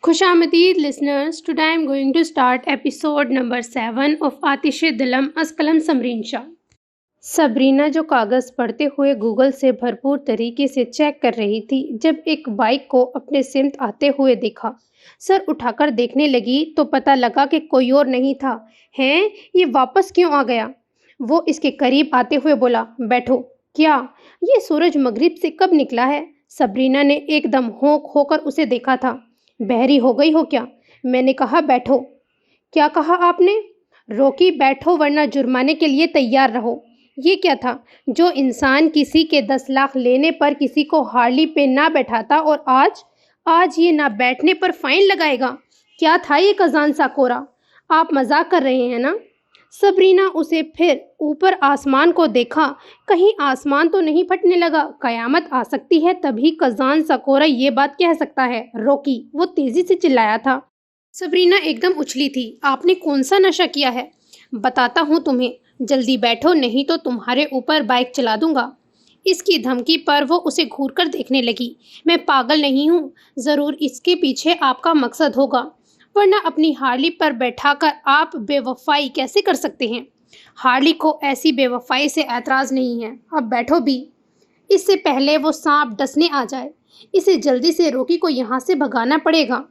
خوش آمدید listeners. Today I am going to start episode number 7 of آتش دلم از قلم سمرین شاہ. سبرینا جو کاغذ پڑھتے ہوئے گوگل سے بھرپور طریقے سے چیک کر رہی تھی جب ایک بائک کو اپنے سمت آتے ہوئے دیکھا. سر اٹھا کر دیکھنے لگی تو پتہ لگا کہ کوئی اور نہیں تھا. ہیں یہ واپس کیوں آ گیا؟ وہ اس کے قریب آتے ہوئے بولا. بیٹھو. کیا یہ سورج مغرب سے کب نکلا ہے؟ سبرینا نے ایک دم ہونک ہو کر اسے دیکھا تھا. بحری ہو گئی ہو کیا؟ میں نے کہا بیٹھو. کیا کہا آپ نے؟ روکی بیٹھو ورنہ جرمانے کے لیے تیار رہو. یہ کیا تھا جو انسان کسی کے 10 لاکھ لینے پر کسی کو ہارلی پہ نہ بیٹھاتا اور آج یہ نہ بیٹھنے پر فائن لگائے گا؟ کیا تھا یہ کزان ساکورا؟ آپ مذاق کر رہے ہیں نا؟ سبرینا اسے پھر اوپر آسمان کو دیکھا. کہیں آسمان تو نہیں پھٹنے لگا؟ قیامت آ سکتی ہے تبھی کزان ساکورا یہ بات کہہ سکتا ہے. روکی. وہ تیزی سے چلایا تھا. سبرینا ایک دم اچھلی تھی. آپ نے کون سا نشہ کیا ہے؟ بتاتا ہوں تمہیں. جلدی بیٹھو نہیں تو تمہارے اوپر بائک چلا دوں گا. اس کی دھمکی پر وہ اسے گھور کر دیکھنے لگی. میں پاگل نہیں ہوں. ضرور اس کے پیچھے آپ کا مقصد ہوگا ورنہ اپنی ہارلی پر بیٹھا کر آپ بے وفائی کیسے کر سکتے ہیں؟ ہارلی کو ایسی بے وفائی سے اعتراض نہیں ہے. اب بیٹھو بھی. اس سے پہلے وہ سانپ ڈسنے آ جائے. اسے جلدی سے روکی کو یہاں سے بھگانا پڑے گا.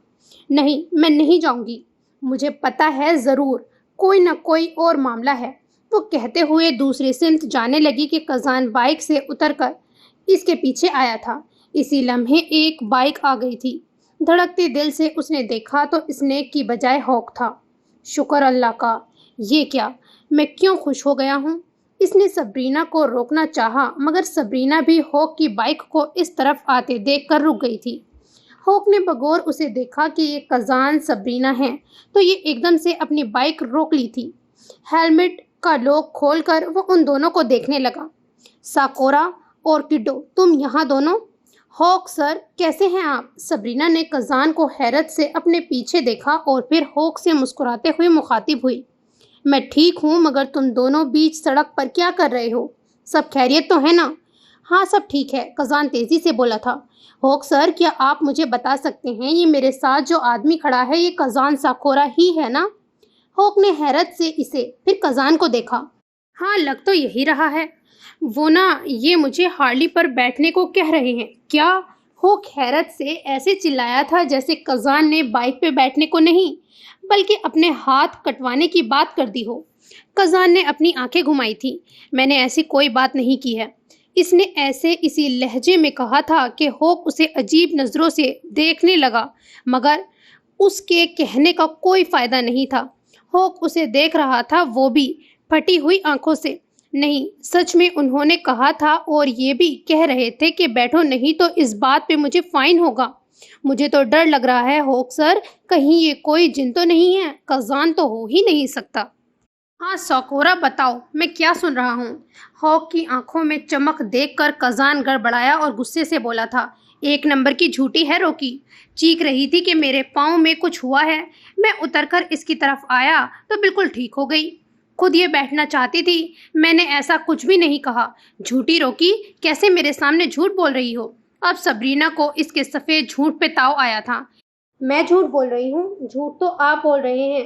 نہیں میں نہیں جاؤں گی. مجھے پتہ ہے ضرور کوئی نہ کوئی اور معاملہ ہے. وہ کہتے ہوئے دوسری سمت جانے لگی کہ کزان بائک سے اتر کر اس کے پیچھے آیا تھا. اسی لمحے ایک بائک آ گئی تھی. دھڑکتے دل سے اس نے دیکھا تو اسنیک کی بجائے ہوک تھا. شکر اللہ کا. یہ کیا؟ میں کیوں خوش ہو گیا ہوں؟ اس نے سبرینا کو روکنا چاہا مگر سبرینا بھی ہوک کی بائک کو اس طرف آتے دیکھ کر رک گئی تھی. ہوک نے بغور اسے دیکھا کہ یہ کزان سبرینا ہے تو یہ ایک دم سے اپنی بائک روک لی تھی. ہیلمٹ کا لوک کھول کر وہ ان دونوں کو دیکھنے لگا. ساکورا اور کڈو تم یہاں دونوں؟ ہوک سر کیسے ہیں آپ؟ سبرینا نے کزان کو حیرت سے اپنے پیچھے دیکھا اور پھر ہوک سے مسکراتے ہوئے مخاطب ہوئی. میں ٹھیک ہوں مگر تم دونوں بیچ سڑک پر کیا کر رہے ہو؟ سب خیریت تو ہے نا؟ ہاں سب ٹھیک ہے. کزان تیزی سے بولا تھا. ہوک سر کیا آپ مجھے بتا سکتے ہیں یہ میرے ساتھ جو آدمی کھڑا ہے یہ کزان ساکورا ہی ہے نا؟ ہوک نے حیرت سے اسے پھر کزان کو دیکھا. ہاں لگ تو یہی رہا ہے. وہ نا یہ مجھے ہارلی پر بیٹھنے کو کہہ رہے ہیں. کیا؟ ہوک حیرت سے ایسے چلایا تھا جیسے کزان نے بائک پہ بیٹھنے کو نہیں بلکہ اپنے ہاتھ کٹوانے کی بات کر دی ہو. کزان نے اپنی آنکھیں گھمائی تھی. میں نے ایسی کوئی بات نہیں کی ہے. اس نے ایسے اسی لہجے میں کہا تھا کہ ہوک اسے عجیب نظروں سے دیکھنے لگا مگر اس کے کہنے کا کوئی فائدہ نہیں تھا. ہوک اسے دیکھ رہا تھا وہ بھی پھٹی ہوئی آنکھوں سے. نہیں سچ میں انہوں نے کہا تھا اور یہ بھی کہہ رہے تھے کہ بیٹھو نہیں تو اس بات پہ مجھے فائن ہوگا. مجھے تو ڈر لگ رہا ہے ہوک سر کہیں یہ کوئی جن تو نہیں ہے؟ کزان تو ہو ہی نہیں سکتا. ہاں ساکورا بتاؤ میں کیا سن رہا ہوں؟ ہوک کی آنکھوں میں چمک دیکھ کر کزان گڑبڑایا اور غصے سے بولا تھا. ایک نمبر کی جھوٹی ہے روکی. چیخ رہی تھی کہ میرے پاؤں میں کچھ ہوا ہے. میں اتر کر اس کی طرف آیا تو بالکل ٹھیک ہو گئی. خود یہ بیٹھنا چاہتی تھی. میں نے ایسا کچھ بھی نہیں کہا. جھوٹی روکی کیسے میرے سامنے جھوٹ بول رہی ہو؟ اب سبرینا کو اس کے سفید جھوٹ پہ تاؤ آیا تھا. میں جھوٹ بول رہی ہوں؟ جھوٹ تو آپ بول رہے ہیں.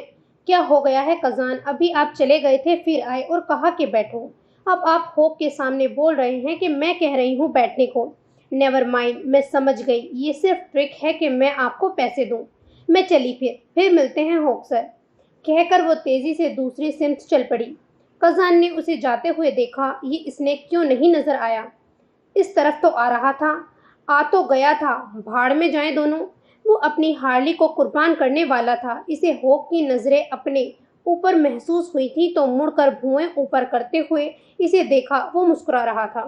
کیا ہو گیا ہے کزان؟ ابھی آپ چلے گئے تھے پھر آئے اور کہا کہ بیٹھو. اب آپ ہوک کے سامنے بول رہے ہیں کہ میں کہہ رہی ہوں بیٹھنے کو. نیور مائنڈ میں سمجھ گئی. یہ صرف ٹرک ہے کہ میں آپ کو پیسے دوں. میں چلی پھر ملتے ہیں ہوک سر. کہہ کر وہ تیزی سے دوسری سمت چل پڑی. کزان نے اسے جاتے ہوئے دیکھا. یہ اسنیک کیوں نہیں نظر آیا؟ اس طرف تو آ رہا تھا. آ تو گیا تھا. بھاڑ میں جائیں دونوں. وہ اپنی ہارلی کو قربان کرنے والا تھا. اسے ہوک کی نظریں اپنے اوپر محسوس ہوئی تھی تو مڑ کر بھوئیں اوپر کرتے ہوئے اسے دیکھا. وہ مسکرا رہا تھا.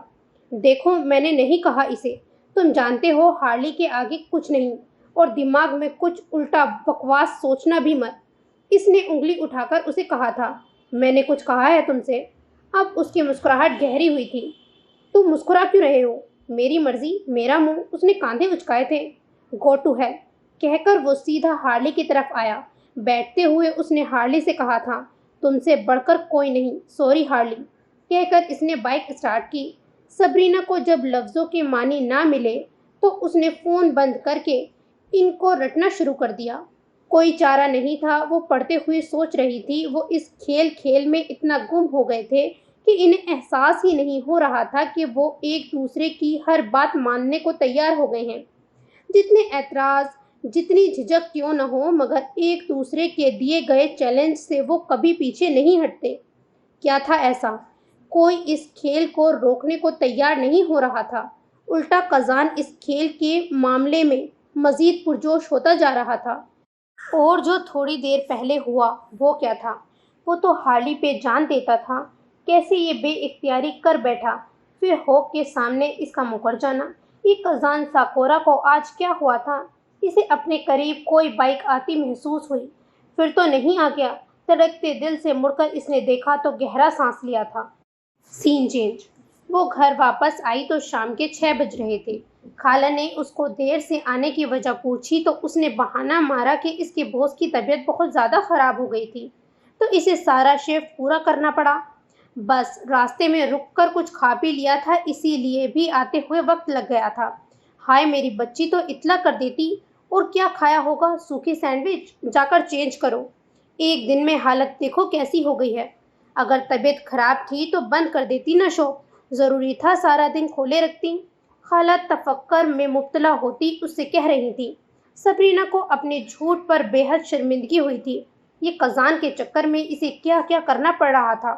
دیکھو میں نے نہیں کہا اسے. تم جانتے ہو ہارلی کے آگے کچھ نہیں اور دماغ میں کچھ الٹا بکواس سوچنا بھی مت. اس نے انگلی اٹھا کر اسے کہا تھا. میں نے کچھ کہا ہے تم سے؟ اب اس کی مسکراہٹ گہری ہوئی تھی. تم مسکرا کیوں رہے ہو؟ میری مرضی میرا منہ. اس نے کاندھے اچکائے تھے. گو ٹو ہیل کہہ کر وہ سیدھا ہارلی کی طرف آیا. بیٹھتے ہوئے اس نے ہارلی سے کہا تھا. تم سے بڑھ کر کوئی نہیں. سوری ہارلی. کہہ کر اس نے بائک اسٹارٹ کی. سبرینا کو جب لفظوں کے معنی نہ ملے تو اس نے فون بند کر کے ان کو رٹنا شروع کر دیا۔ کوئی چارہ نہیں تھا، وہ پڑھتے ہوئے سوچ رہی تھی۔ وہ اس کھیل میں اتنا گم ہو گئے تھے کہ انہیں احساس ہی نہیں ہو رہا تھا کہ وہ ایک دوسرے کی ہر بات ماننے کو تیار ہو گئے ہیں۔ جتنے اعتراض، جتنی جھجک کیوں نہ ہو، مگر ایک دوسرے کے دیے گئے چیلنج سے وہ کبھی پیچھے نہیں ہٹتے۔ کیا تھا ایسا؟ کوئی اس کھیل کو روکنے کو تیار نہیں ہو رہا تھا۔ الٹا قزان اس کھیل کے معاملے میں مزید پرجوش ہوتا جا رہا تھا۔ اور جو تھوڑی دیر پہلے ہوا وہ کیا تھا؟ وہ تو ہارلی پہ جان دیتا تھا۔ کیسے یہ بے اختیاری کر بیٹھا؟ پھر ہوک کے سامنے اس کا مکر جانا۔ یہ قزان ساکورا کو آج کیا ہوا تھا؟ اسے اپنے قریب کوئی بائک آتی محسوس ہوئی۔ پھر تو نہیں آ گیا؟ دھڑکتے دل سے مڑ کر اس نے دیکھا تو گہرا سانس لیا تھا۔ سین چینج۔ وہ گھر واپس آئی تو شام کے 6 بج رہے تھے۔ خالہ نے اس کو دیر سے آنے کی وجہ پوچھی تو اس نے بہانہ مارا کہ اس کے بوس کی طبیعت بہت زیادہ خراب ہو گئی تھی تو اسے سارا شفٹ پورا کرنا پڑا۔ بس راستے میں رک کر کچھ کھا پی لیا تھا، اسی لیے بھی آتے ہوئے وقت لگ گیا تھا۔ ہائے میری بچی تو اطلاع کر دیتی۔ اور کیا کھایا ہوگا؟ سوکھی سینڈوچ؟ جا کر چینج کرو۔ ایک دن میں حالت دیکھو کیسی ہو گئی ہے۔ اگر طبیعت خراب تھی تو بند کر دیتی نا شاپ، ضروری تھا سارا دن کھولے رکھتی۔ خالہ تفکر میں مبتلا ہوتی اس سے کہہ رہی تھی۔ صبرینہ کو اپنے جھوٹ پر بے حد شرمندگی ہوئی تھی۔ یہ قزان کے چکر میں اسے کیا کیا کرنا پڑ رہا تھا۔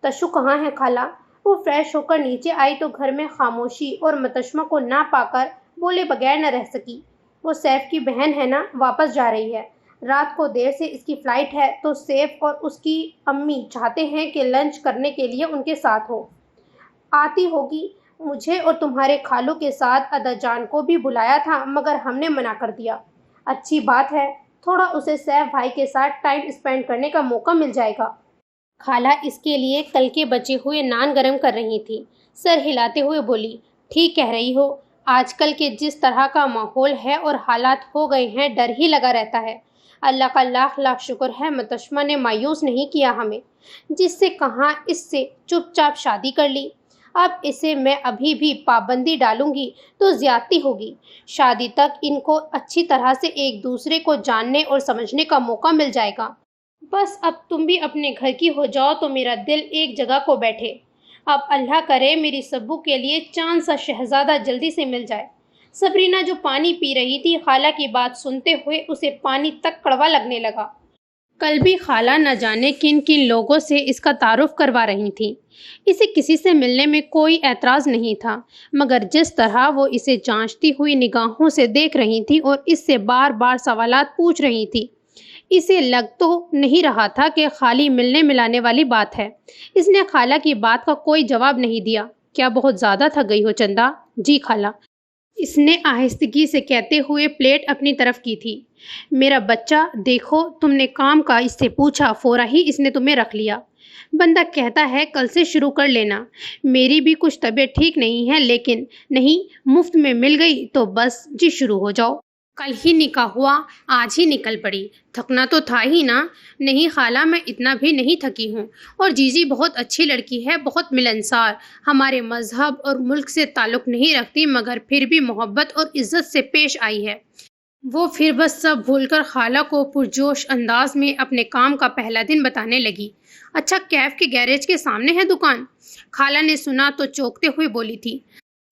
تشو کہاں ہے خالہ؟ وہ فریش ہو کر نیچے آئی تو گھر میں خاموشی اور متشمہ کو نہ پا کر بولے بغیر نہ رہ سکی۔ وہ سیف کی بہن ہے نا، واپس جا رہی ہے۔ رات کو دیر سے اس کی فلائٹ ہے تو سیف اور اس کی امی چاہتے ہیں کہ لنچ کرنے کے لیے ان کے ساتھ ہو۔ آتی ہوگی۔ مجھے اور تمہارے خالو کے ساتھ ادا جان کو بھی بلایا تھا مگر ہم نے منع کر دیا۔ اچھی بات ہے، تھوڑا اسے سیف بھائی کے ساتھ ٹائم اسپینڈ کرنے کا موقع مل جائے گا۔ خالہ اس کے لیے کل کے بچے ہوئے نان گرم کر رہی تھی۔ سر ہلاتے ہوئے بولی، ٹھیک کہہ رہی ہو، آج کل کے جس طرح کا ماحول ہے اور حالات ہو گئے ہیں، ڈر ہی لگا رہتا ہے۔ اللہ کا لاکھ لاکھ شکر ہے متشمہ نے مایوس نہیں کیا ہمیں۔ جس سے کہاں اس سے چپ چاپ شادی کر لی۔ اب اسے میں ابھی بھی پابندی ڈالوں گی تو زیادتی ہوگی۔ شادی تک ان کو اچھی طرح سے ایک دوسرے کو جاننے اور سمجھنے کا موقع مل جائے گا۔ بس اب تم بھی اپنے گھر کی ہو جاؤ تو میرا دل ایک جگہ کو بیٹھے۔ اب اللہ کرے میری سبو کے لیے چاند سا شہزادہ جلدی سے مل جائے۔ صبرینہ جو پانی پی رہی تھی، خالہ کی بات سنتے ہوئے اسے پانی تک کڑوا لگنے لگا۔ کل بھی خالہ نہ جانے کن کن لوگوں سے اس کا تعارف کروا رہی تھیں۔ اسے کسی سے ملنے میں کوئی اعتراض نہیں تھا، مگر جس طرح وہ اسے جانچتی ہوئی نگاہوں سے دیکھ رہی تھی اور اس سے بار بار سوالات پوچھ رہی تھی، اسے لگ تو نہیں رہا تھا کہ خالی ملنے ملانے والی بات ہے۔ اس نے خالہ کی بات کا کوئی جواب نہیں دیا۔ کیا بہت زیادہ تھک گئی ہو چندا؟ جی خالہ، اس نے آہستگی سے کہتے ہوئے پلیٹ اپنی طرف کی تھی۔ میرا بچہ، دیکھو تم نے کام کا اس سے پوچھا، فورا ہی اس نے تمہیں رکھ لیا۔ بندہ کہتا ہے کل سے شروع کر لینا۔ میری بھی کچھ طبیعت ٹھیک نہیں ہے، لیکن نہیں، مفت میں مل گئی تو بس جی شروع ہو جاؤ۔ کل ہی نکاح ہوا، آج ہی نکل پڑی، تھکنا تو تھا ہی نا؟ نہیں خالہ، میں اتنا بھی نہیں تھکی ہوں، اور جیجی بہت اچھی لڑکی ہے، بہت ملنسار، ہمارے مذہب اور ملک سے تعلق نہیں رکھتی مگر پھر بھی محبت اور عزت سے پیش آئی ہے۔ وہ پھر بس سب بھول کر خالہ کو پرجوش انداز میں اپنے کام کا پہلا دن بتانے لگی۔ اچھا، کیف کے گیریج کے سامنے ہے دکان؟ خالہ نے سنا تو چونکتے ہوئے بولی تھی۔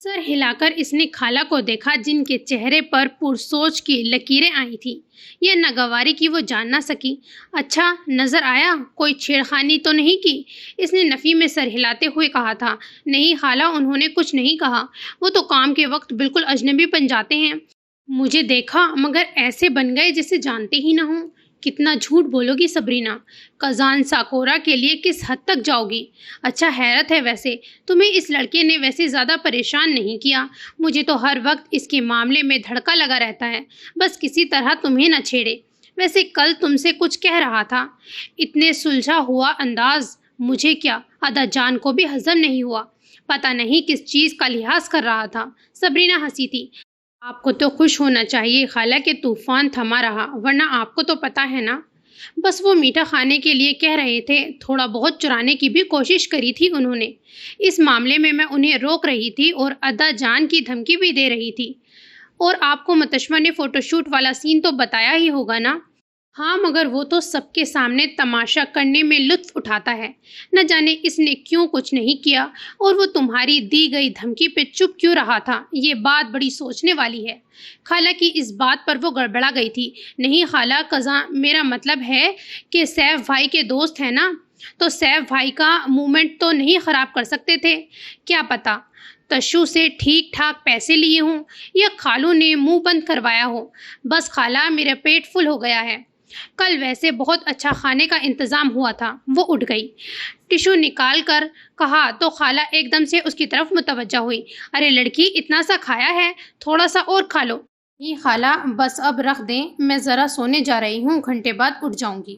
سر ہلا کر اس نے خالہ کو دیکھا جن کے چہرے پر پرسوچ کی لکیریں آئی تھیں۔ یہ ناگواری کی وہ جان نہ سکی۔ اچھا، نظر آیا؟ کوئی چھیڑخانی تو نہیں کی؟ اس نے نفی میں سر ہلاتے ہوئے کہا تھا۔ نہیں خالہ، انہوں نے کچھ نہیں کہا، وہ تو کام کے وقت بالکل اجنبی بن جاتے ہیں۔ مجھے دیکھا مگر ایسے بن گئے جسے جانتے ہی نہ ہوں۔ کتنا جھوٹ بولو گی صبرینہ، قزان ساکورا کے لیے کس حد تک جاؤ گی؟ اچھا حیرت ہے ویسے، تمہیں اس لڑکے نے ویسے زیادہ پریشان نہیں کیا؟ مجھے تو ہر وقت اس کے معاملے میں دھڑکا لگا رہتا ہے، بس کسی طرح تمہیں نہ چھیڑے۔ ویسے کل تم سے کچھ کہہ رہا تھا، اتنے سلجھا ہوا انداز مجھے کیا ادا جان کو بھی ہضم نہیں ہوا، پتہ نہیں کس چیز کا لحاظ کر رہا تھا۔ صبرینہ ہنسی تھی۔ آپ کو تو خوش ہونا چاہیے خالہ کہ طوفان تھما رہا، ورنہ آپ کو تو پتہ ہے نا۔ بس وہ میٹھا کھانے کے لیے کہہ رہے تھے، تھوڑا بہت چرانے کی بھی کوشش کری تھی انہوں نے۔ اس معاملے میں انہیں روک رہی تھی اور ادا جان کی دھمکی بھی دے رہی تھی۔ اور آپ کو متشمہ نے فوٹو شوٹ والا سین تو بتایا ہی ہوگا نا؟ ہاں، مگر وہ تو سب کے سامنے تماشا کرنے میں لطف اٹھاتا ہے۔ نہ جانے اس نے کیوں کچھ نہیں کیا، اور وہ تمہاری دی گئی دھمکی پہ چپ کیوں رہا تھا؟ یہ بات بڑی سوچنے والی ہے۔ خالہ کی اس بات پر وہ گڑبڑا گئی تھی۔ نہیں خالہ قزاں، میرا مطلب ہے کہ سیف بھائی کے دوست ہیں نا، تو سیف بھائی کا مومنٹ تو نہیں خراب کر سکتے تھے؟ کیا پتا تشو سے ٹھیک ٹھاک پیسے لیے ہوں یا خالو نے منہ بند کروایا ہو۔ بس خالہ، میرا پیٹ فل ہو گیا ہے۔ کل ویسے بہت اچھا کھانے کا انتظام ہوا تھا۔ وہ اٹھ گئی، ٹشو نکال کر کہا تو خالہ ایک دم سے اس کی طرف متوجہ ہوئی۔ ارے لڑکی، اتنا سا کھایا ہے، تھوڑا سا اور کھا لو۔ نہیں خالہ، بس اب رکھ دیں، میں ذرا سونے جا رہی ہوں، گھنٹے بعد اٹھ جاؤں گی۔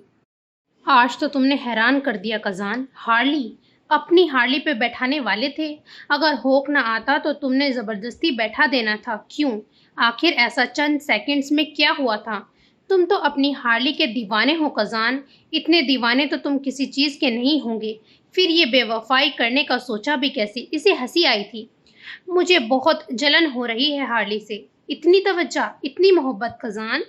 آج تو تم نے حیران کر دیا قزان۔ ہارلی، اپنی ہارلی پہ بیٹھانے والے تھے؟ اگر ہوک نہ آتا تو تم نے زبردستی بیٹھا دینا تھا۔ کیوں؟ آخر ایسا چند سیکنڈز میں کیا ہوا تھا؟ تم تو اپنی ہارلی کے دیوانے ہو قزان۔ اتنے دیوانے تو تم کسی چیز کے نہیں ہوں گے۔ پھر یہ بے وفائی کرنے کا سوچا بھی کیسے؟ اسے ہنسی آئی تھی۔ مجھے بہت جلن ہو رہی ہے ہارلی سے۔ اتنی توجہ، اتنی محبت قزان۔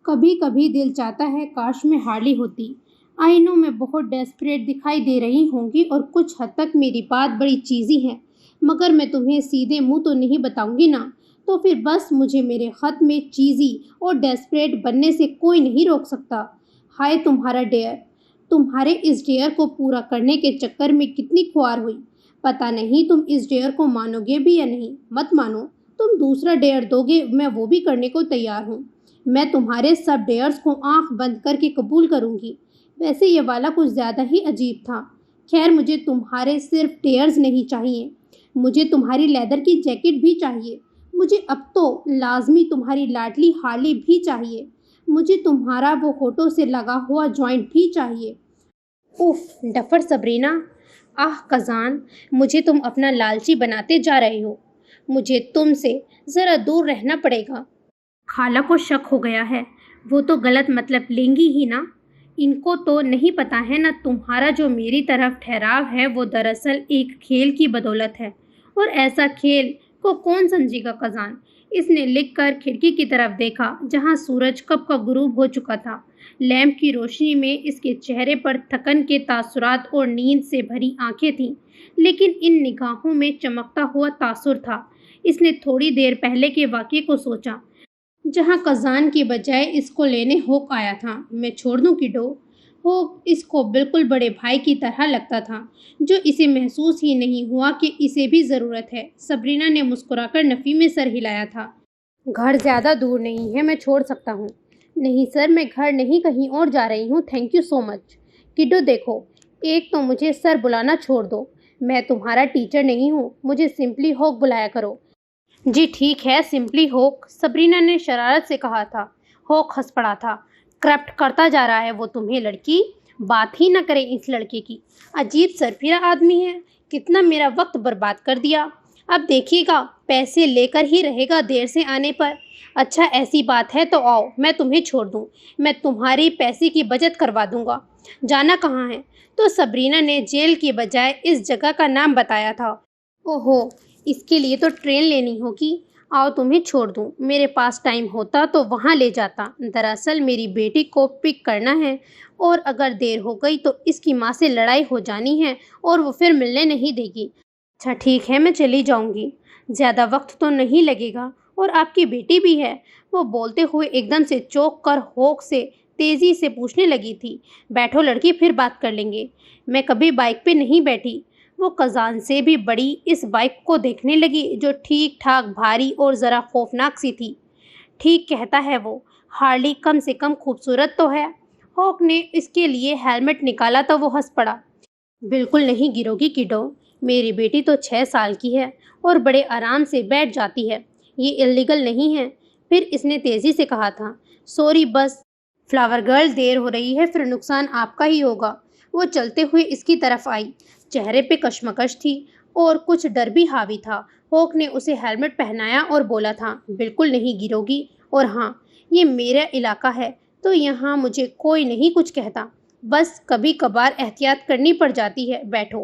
کبھی کبھی دل چاہتا ہے کاش میں ہارلی ہوتی۔ آئی نو میں بہت ڈیسپریٹ دکھائی دے رہی ہوں گی اور کچھ حد تک میری بات بڑی چیزی ہے، مگر میں تمہیں سیدھے منہ تو نہیں بتاؤں گی نا، تو پھر بس مجھے میرے خط میں چیزی اور ڈیسپریٹ بننے سے کوئی نہیں روک سکتا۔ ہائے تمہارا ڈیئر، تمہارے اس ڈیئر کو پورا کرنے کے چکر میں کتنی خوار ہوئی۔ پتہ نہیں تم اس ڈیئر کو مانو گے بھی یا نہیں۔ مت مانو، تم دوسرا ڈیئر دو گے، میں وہ بھی کرنے کو تیار ہوں۔ میں تمہارے سب ڈیئرز کو آنکھ بند کر کے قبول کروں گی۔ ویسے یہ والا کچھ زیادہ ہی عجیب تھا۔ خیر، مجھے تمہارے صرف ٹیئرز نہیں چاہیے، مجھے تمہاری لیدر کی جیکٹ بھی چاہیے، مجھے اب تو لازمی تمہاری لاڈلی ہارلی بھی چاہیے، مجھے تمہارا وہ ہونٹوں سے لگا ہوا جوائنٹ بھی چاہیے۔ اوف ڈفر صبرینا، آہ قزان، مجھے تم اپنا لالچی بناتے جا رہے ہو۔ مجھے تم سے ذرا دور رہنا پڑے گا۔ خالہ کو شک ہو گیا ہے، وہ تو غلط مطلب لیں گی ہی نا۔ ان کو تو نہیں پتا ہے نا تمہارا جو میری طرف ٹھہراؤ ہے وہ دراصل ایک کھیل کی بدولت ہے، اور ایسا کھیل کو کون سمجھے گا قزان؟ اس نے لکھ کر کھڑکی کی طرف دیکھا جہاں سورج کب کا غروب ہو چکا تھا۔ لیمپ کی روشنی میں اس کے چہرے پر تھکن کے تاثرات اور نیند سے بھری آنکھیں تھیں، لیکن ان نگاہوں میں چمکتا ہوا تاثر تھا۔ اس نے تھوڑی دیر پہلے کے واقعے کو سوچا جہاں قزان کی بجائے اس کو لینے ہوک آیا تھا۔ میں چھوڑ دوں کڈو؟ ہوک اس کو بالکل بڑے بھائی کی طرح لگتا تھا، جو اسے محسوس ہی نہیں ہوا کہ اسے بھی ضرورت ہے۔ صبرینا نے مسکرا کر نفی میں سر ہلایا تھا۔ گھر زیادہ دور نہیں ہے، میں چھوڑ سکتا ہوں۔ نہیں سر، میں گھر نہیں کہیں اور جا رہی ہوں، تھینک یو سو مچ۔ کڈو دیکھو، ایک تو مجھے سر بلانا چھوڑ دو، میں تمہارا ٹیچر نہیں ہوں، مجھے سمپلی ہوک بلایا کرو۔ جی ٹھیک ہے، سمپلی ہوک، صبرینا نے شرارت سے کہا تھا۔ ہوک ہنس پڑا تھا۔ کرپٹ کرتا جا رہا ہے وہ تمہیں لڑکی، بات ہی نہ کرے اس لڑکے کی۔ عجیب سرفرا آدمی ہے، کتنا میرا وقت برباد کر دیا۔ اب دیکھیے گا، پیسے لے کر ہی رہے گا دیر سے آنے پر۔ اچھا ایسی بات ہے تو آؤ، میں تمہیں چھوڑ دوں، میں تمہاری پیسے کی بچت کروا دوں گا۔ جانا کہاں ہے؟ تو صبرینا نے جیل کی بجائے اس جگہ کا نام بتایا تھا۔ اوہو، اس کے لیے تو ٹرین لینی ہوگی۔ آؤ تمہیں چھوڑ دوں، میرے پاس ٹائم ہوتا تو وہاں لے جاتا۔ دراصل میری بیٹی کو پک کرنا ہے، اور اگر دیر ہو گئی تو اس کی ماں سے لڑائی ہو جانی ہے اور وہ پھر ملنے نہیں دے گی۔ اچھا ٹھیک ہے، میں چلی جاؤں گی، زیادہ وقت تو نہیں لگے گا، اور آپ کی بیٹی بھی ہے۔ وہ بولتے ہوئے ایک دم سے چونک کر ہوک سے تیزی سے پوچھنے لگی تھی، بیٹھو لڑکی، پھر بات کر لیں گے۔ میں کبھی بائک پہ نہیں بیٹھی۔ وہ قزان سے بھی بڑی اس بائک کو دیکھنے لگی جو ٹھیک ٹھاک بھاری اور ذرا خوفناک سی تھی۔ ٹھیک کہتا ہے وہ، ہارلی کم سے کم خوبصورت تو ہے۔ ہوک نے اس کے لیے ہیلمٹ نکالا تو وہ ہنس پڑا۔ بالکل نہیں گرو گی کڈو، میری بیٹی تو 6 سال کی ہے اور بڑے آرام سے بیٹھ جاتی ہے، یہ اللیگل نہیں ہے۔ پھر اس نے تیزی سے کہا تھا، سوری بس فلاور گرل، دیر ہو رہی ہے، پھر نقصان آپ کا ہی ہوگا۔ وہ چلتے ہوئے اس کی طرف آئی، چہرے پہ کشمکش تھی اور کچھ ڈر بھی حاوی تھا۔ ہوک نے اسے ہیلمٹ پہنایا اور بولا تھا، بالکل نہیں گرو گی، اور ہاں، یہ میرا علاقہ ہے تو یہاں مجھے کوئی نہیں کچھ کہتا، بس کبھی کبھار احتیاط کرنی پڑ جاتی ہے، بیٹھو۔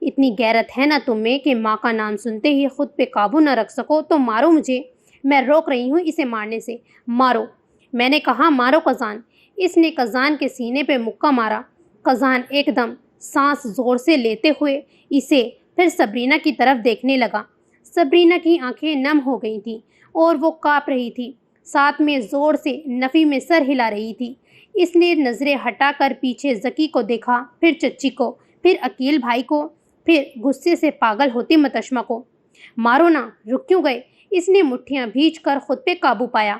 اتنی غیرت ہے نا تم میں کہ ماں کا نام سنتے ہی خود پہ قابو نہ رکھ سکو تو مارو مجھے، میں روک رہی ہوں اسے مارنے سے، مارو، میں نے کہا مارو قزان۔ اس نے قزان کے سینے پہ مکہ مارا۔ قزان ایک دم سانس زور سے لیتے ہوئے اسے پھر صبرینہ کی طرف دیکھنے لگا۔ صبرینہ کی آنکھیں نم ہو گئی تھیں اور وہ کانپ رہی تھی، ساتھ میں زور سے نفی میں سر ہلا رہی تھی۔ اس نے نظریں ہٹا کر پیچھے ذکی کو دیکھا، پھر چچی کو، پھر عقیل بھائی کو، پھر غصے سے پاگل ہوتی متشمہ کو۔ مارو نا، رک کیوں گئے؟ اس نے مٹھیاں بھیج کر خود پہ قابو پایا۔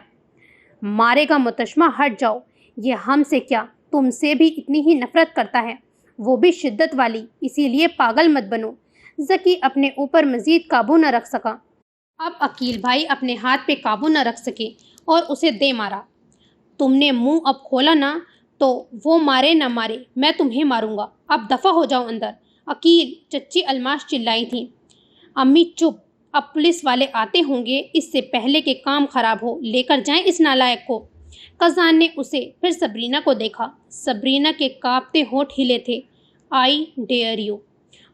مارے گا متشمہ، ہٹ جاؤ، یہ ہم سے کیا تم سے بھی اتنی ہی نفرت کرتا ہے، وہ بھی شدت والی، اسی لیے پاگل مت بنو۔ ذکی اپنے اوپر مزید قابو نہ رکھ سکا۔ اب عقیل بھائی اپنے ہاتھ پہ قابو نہ رکھ سکے اور اسے دے مارا۔ تم نے منہ اب کھولا نا تو وہ مارے نہ مارے میں تمہیں ماروں گا، اب دفع ہو جاؤ اندر۔ عقیل، چچی الماس چلائی تھیں۔ امی چپ، اب پولیس والے آتے ہوں گے، اس سے پہلے کہ کام خراب ہو، لے کر جائیں اس نالائق کو۔ قزان نے اسے پھر صبرینہ کو دیکھا۔ صبرینہ کے کانپتے ہونٹ ہلے تھے۔ آئی ڈیئر یو،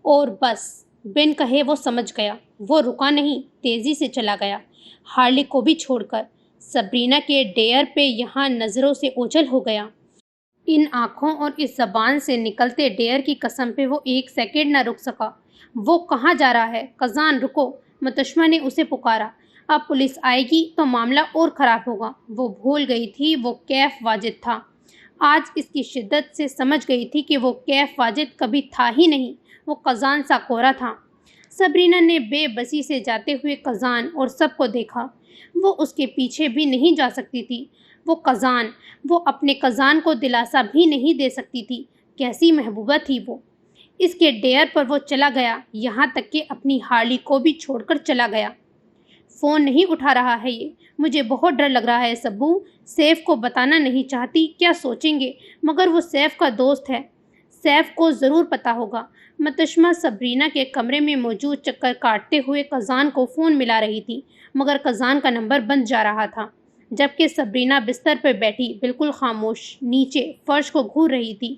اور بس بن کہے وہ سمجھ گیا۔ وہ رکا نہیں، تیزی سے چلا گیا، ہارلی کو بھی چھوڑ کر۔ صبرینہ کے ڈیئر پہ یہاں نظروں سے اوجھل ہو گیا۔ ان آنکھوں اور اس زبان سے نکلتے ڈیئر کی قسم پہ وہ ایک سیکنڈ نہ رک سکا۔ وہ کہاں جا رہا ہے؟ قزان رکو، متشمہ نے اسے پکارا۔ اب پولیس آئے گی تو معاملہ اور خراب ہوگا۔ وہ بھول گئی تھی وہ کیف واجد تھا۔ آج اس کی شدت سے سمجھ گئی تھی کہ وہ کیف واجد کبھی تھا ہی نہیں، وہ قزان ساکورا تھا۔ صبرینہ نے بے بسی سے جاتے ہوئے قزان اور سب کو دیکھا۔ وہ اس کے پیچھے بھی نہیں جا سکتی تھی۔ وہ قزان، وہ اپنے قزان کو دلاسا بھی نہیں دے سکتی تھی۔ کیسی محبوبہ تھی وہ! اس کے ڈیئر پر وہ چلا گیا، یہاں تک کہ اپنی ہارلی کو بھی چھوڑ کر چلا گیا۔ فون نہیں اٹھا رہا ہے یہ، مجھے بہت ڈر لگ رہا ہے سبو۔ سیف کو بتانا نہیں چاہتی، کیا سوچیں گے، مگر وہ سیف کا دوست ہے، سیف کو ضرور پتہ ہوگا۔ متشمہ صبرینہ کے کمرے میں موجود چکر کاٹتے ہوئے قزان کو فون ملا رہی تھی، مگر قزان کا نمبر بند جا رہا تھا، جبکہ صبرینہ بستر پر بیٹھی بالکل خاموش نیچے فرش کو گھور رہی تھی۔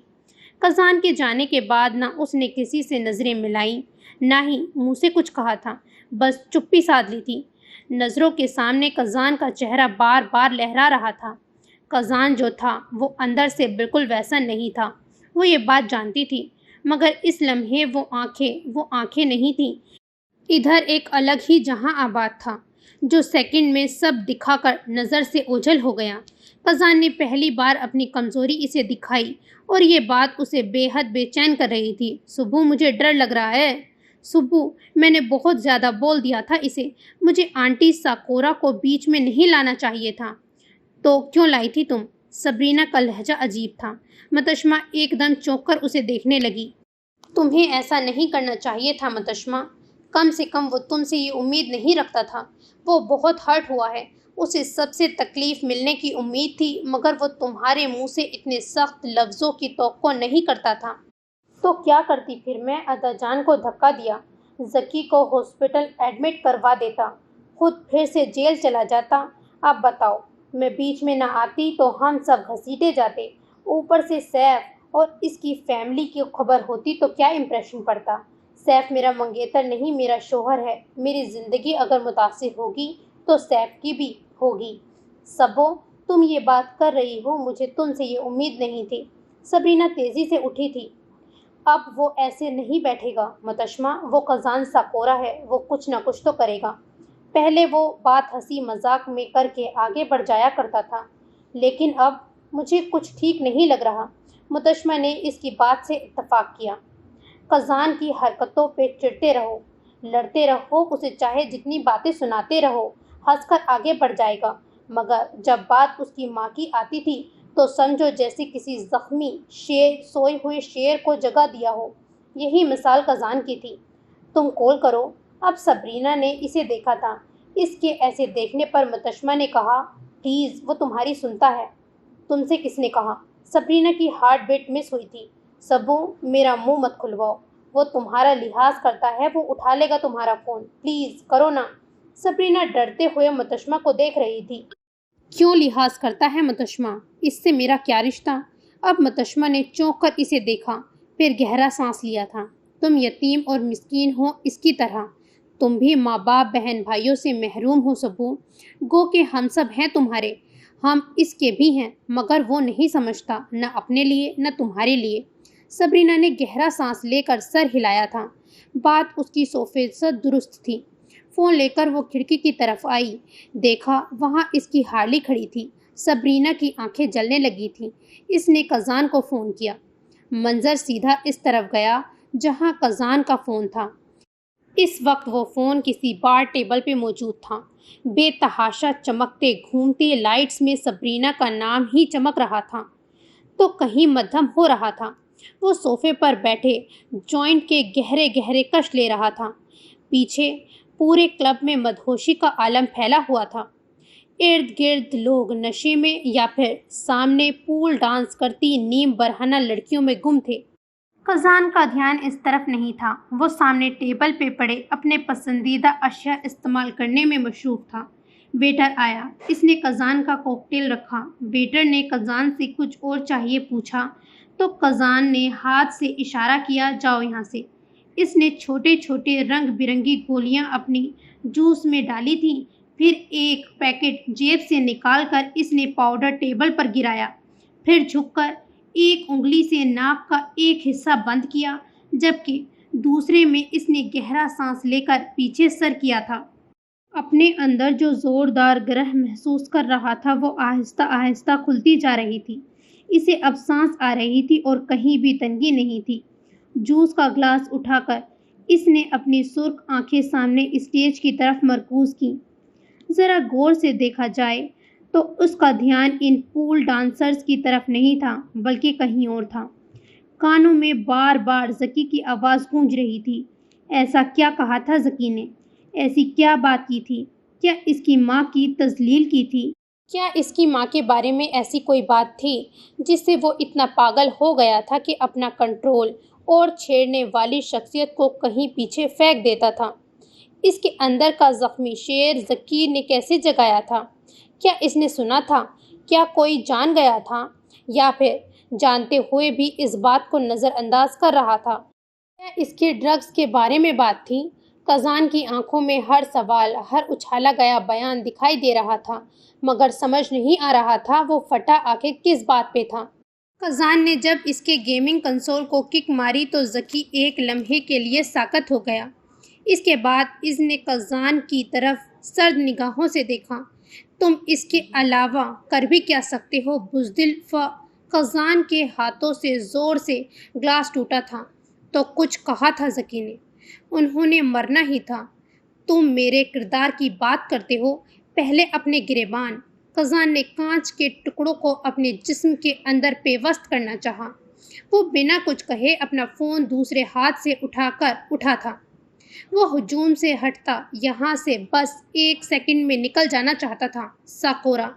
قزان کے جانے کے بعد نہ اس نے کسی سے نظریں ملائیں، نہ ہی منہ سے کچھ کہا تھا، بس چپی سادھ لی تھی۔ نظروں کے سامنے قزان کا چہرہ بار بار لہرا رہا تھا۔ قزان جو تھا وہ اندر سے بالکل ویسا نہیں تھا، وہ یہ بات جانتی تھی، مگر اس لمحے وہ آنکھیں نہیں تھیں۔ ادھر ایک الگ ہی جہاں آباد تھا، جو سیکنڈ میں سب دکھا کر نظر سے اوجھل ہو گیا۔ قزان نے پہلی بار اپنی کمزوری اسے دکھائی اور یہ بات اسے بے حد بے چین کر رہی تھی۔ سبو، مجھے ڈر لگ رہا ہے۔ سبو، میں نے بہت زیادہ بول دیا تھا اسے، مجھے آنٹی ساکورا کو بیچ میں نہیں لانا چاہیے تھا۔ تو کیوں لائی تھی تم؟ صبرینہ کا لہجہ عجیب تھا۔ متشمہ ایک دم چونک کر اسے دیکھنے لگی۔ تمہیں ایسا نہیں کرنا چاہیے تھا متشمہ، کم سے کم وہ تم سے یہ امید نہیں رکھتا تھا۔ وہ بہت ہرٹ ہوا ہے، اسے سب سے تکلیف ملنے کی امید تھی، مگر وہ تمہارے منہ سے اتنے سخت لفظوں کی توقع نہیں کرتا تھا۔ تو کیا کرتی پھر؟ میں ادا جان کو دھکا دیا، ذکی کو ہاسپٹل ایڈمٹ کروا دیتا، خود پھر سے جیل چلا جاتا۔ اب بتاؤ، میں بیچ میں نہ آتی تو ہم سب گھسیٹے جاتے، اوپر سے سیف اور اس کی فیملی کی خبر ہوتی تو کیا امپریشن پڑتا۔ سیف میرا منگیتر نہیں، میرا شوہر ہے۔ میری زندگی اگر متاثر ہوگی تو سیف کی بھی ہوگی۔ سبو، تم یہ بات کر رہی ہو، مجھے تم سے یہ امید نہیں تھی۔ صبرینہ تیزی سے اٹھی تھی۔ اب وہ ایسے نہیں بیٹھے گا متشمہ، وہ قزان ساکورا ہے، وہ کچھ نہ کچھ تو کرے گا۔ پہلے وہ بات ہنسی مذاق میں کر کے آگے بڑھ جایا کرتا تھا، لیکن اب مجھے کچھ ٹھیک نہیں لگ رہا۔ متشمہ نے اس کی بات سے اتفاق کیا۔ قزان کی حرکتوں پہ چڑھتے رہو، لڑتے رہو، اسے چاہے جتنی باتیں سناتے رہو، ہنس کر آگے بڑھ جائے گا، مگر جب بات اس کی ماں کی آتی تھی تو سمجھو جیسے کسی زخمی سوئے ہوئے شیر کو جگہ دیا ہو۔ یہی مثال قزان کی تھی۔ تم کال کرو۔ اب صبرینہ نے اسے دیکھا تھا، اس کے ایسے دیکھنے پر متشمہ نے کہا، پلیز، وہ تمہاری سنتا ہے۔ تم سے کس نے کہا؟ صبرینہ کی ہارٹ بیٹ مس ہوئی تھی۔ سبو، میرا منہ مت کھلواؤ، وہ تمہارا لحاظ کرتا ہے، وہ اٹھا لے گا تمہارا فون، پلیز کرو نا۔ صبرینہ ڈرتے ہوئے متشمہ کو دیکھ رہی تھی۔ کیوں لحاظ کرتا ہے متشمہ؟ اس سے میرا کیا رشتہ؟ اب متشمہ نے چونک کر اسے دیکھا، پھر گہرا سانس لیا تھا۔ تم یتیم اور مسکین ہو اس کی طرح، تم بھی ماں باپ بہن بھائیوں سے محروم ہو سبو، گو کہ ہم سب ہیں تمہارے، ہم اس کے بھی ہیں، مگر وہ نہیں سمجھتا، نہ اپنے لیے نہ تمہارے لیے۔ صبرینہ نے گہرا سانس لے کر سر ہلایا تھا۔ بات اس کی صوفے سے درست تھی۔ فون لے کر وہ کھڑکی کی طرف آئی، دیکھا وہاں اس کی ہارلی کھڑی تھی۔ صبرینہ کی آنکھیں جلنے لگی تھیں۔ اس نے قزان کو فون کیا۔ منظر سیدھا اس طرف گیا جہاں قزان کا فون تھا۔ اس وقت وہ فون کسی بار ٹیبل پہ موجود تھا۔ بے تحاشا چمکتے گھومتی لائٹس میں صبرینہ کا نام ہی چمک رہا تھا تو کہیں مدھم ہو رہا تھا۔ وہ صوفے پر بیٹھے جوائنٹ کے گہرے گہرے کش لے رہا تھا۔ پیچھے پورے کلب میں مدہوشی کا عالم پھیلا ہوا تھا۔ ارد گرد لوگ نشے میں یا پھر سامنے پول ڈانس کرتی نیم برہنہ لڑکیوں میں گم تھے۔ قزان کا دھیان اس طرف نہیں تھا۔ وہ سامنے ٹیبل پہ پڑے اپنے پسندیدہ اشیاء استعمال کرنے میں مصروف تھا۔ ویٹر آیا۔ اس نے قزان کا کوکٹیل رکھا۔ ویٹر نے قزان سے کچھ اور چاہیے پوچھا تو قزان نے ہاتھ سے اشارہ کیا، جاؤ یہاں سے۔ اس نے چھوٹے چھوٹے رنگ برنگی گولیاں اپنی جوس میں ڈالی تھیں۔ پھر ایک پیکٹ جیب سے نکال کر اس نے پاؤڈر ٹیبل پر گرایا، پھر جھک کر ایک انگلی سے ناک کا ایک حصہ بند کیا، جبکہ دوسرے میں اس نے گہرا سانس لے کر پیچھے سر کیا تھا۔ اپنے اندر جو زوردار گرہ محسوس کر رہا تھا وہ آہستہ آہستہ کھلتی جا رہی تھی۔ اسے اب سانس آ رہی تھی اور کہیں بھی تنگی نہیں تھی۔ جوس کا گلاس اٹھا کر اس نے اپنی سرخ آنکھیں سامنے اسٹیج کی طرف مرکوز کی۔ ذرا غور سے دیکھا جائے تو اس کا دھیان ان پول ڈانسرز کی طرف نہیں تھا بلکہ کہیں اور تھا۔ کانوں میں بار بار زکی کی آواز گونج رہی تھی۔ ایسا کیا کہا تھا زکی نے؟ ایسی کیا بات کی تھی؟ کیا اس کی ماں کی تذلیل کی تھی؟ کیا اس کی ماں کے بارے میں ایسی کوئی بات تھی جس سے وہ اتنا پاگل ہو گیا تھا کہ اپنا کنٹرول اور چھیڑنے والی شخصیت کو کہیں پیچھے پھینک دیتا تھا؟ اس کے اندر کا زخمی شیر زکی نے کیسے جگایا تھا؟ کیا اس نے سنا تھا؟ کیا کوئی جان گیا تھا یا پھر جانتے ہوئے بھی اس بات کو نظر انداز کر رہا تھا؟ کیا اس کے ڈرگز کے بارے میں بات تھی؟ قزان کی آنکھوں میں ہر سوال، ہر اچھالا گیا بیان دکھائی دے رہا تھا، مگر سمجھ نہیں آ رہا تھا وہ پھٹا آخر کس بات پہ تھا۔ قزان نے جب اس کے گیمنگ کنسول کو کک ماری تو زکی ایک لمحے کے لیے ساکت ہو گیا۔ اس کے بعد اس نے قزان کی طرف سرد نگاہوں سے دیکھا۔ تم اس کے علاوہ کر بھی کیا سکتے ہو بزدل؟ قزان کے ہاتھوں سے زور سے گلاس ٹوٹا تھا۔ تو کچھ کہا تھا زکی نے؟ انہوں نے مرنا ہی تھا۔ تم میرے کردار کی بات کرتے ہو؟ پہلے اپنے گریبان۔ قزان نے کانچ کے ٹکڑوں کو اپنے جسم کے اندر پیوست کرنا چاہا۔ وہ بنا کچھ کہے اپنا فون دوسرے ہاتھ سے اٹھا تھا۔ وہ ہجوم سے ہٹتا یہاں سے بس ایک سیکنڈ میں نکل جانا چاہتا تھا۔ ساکورا۔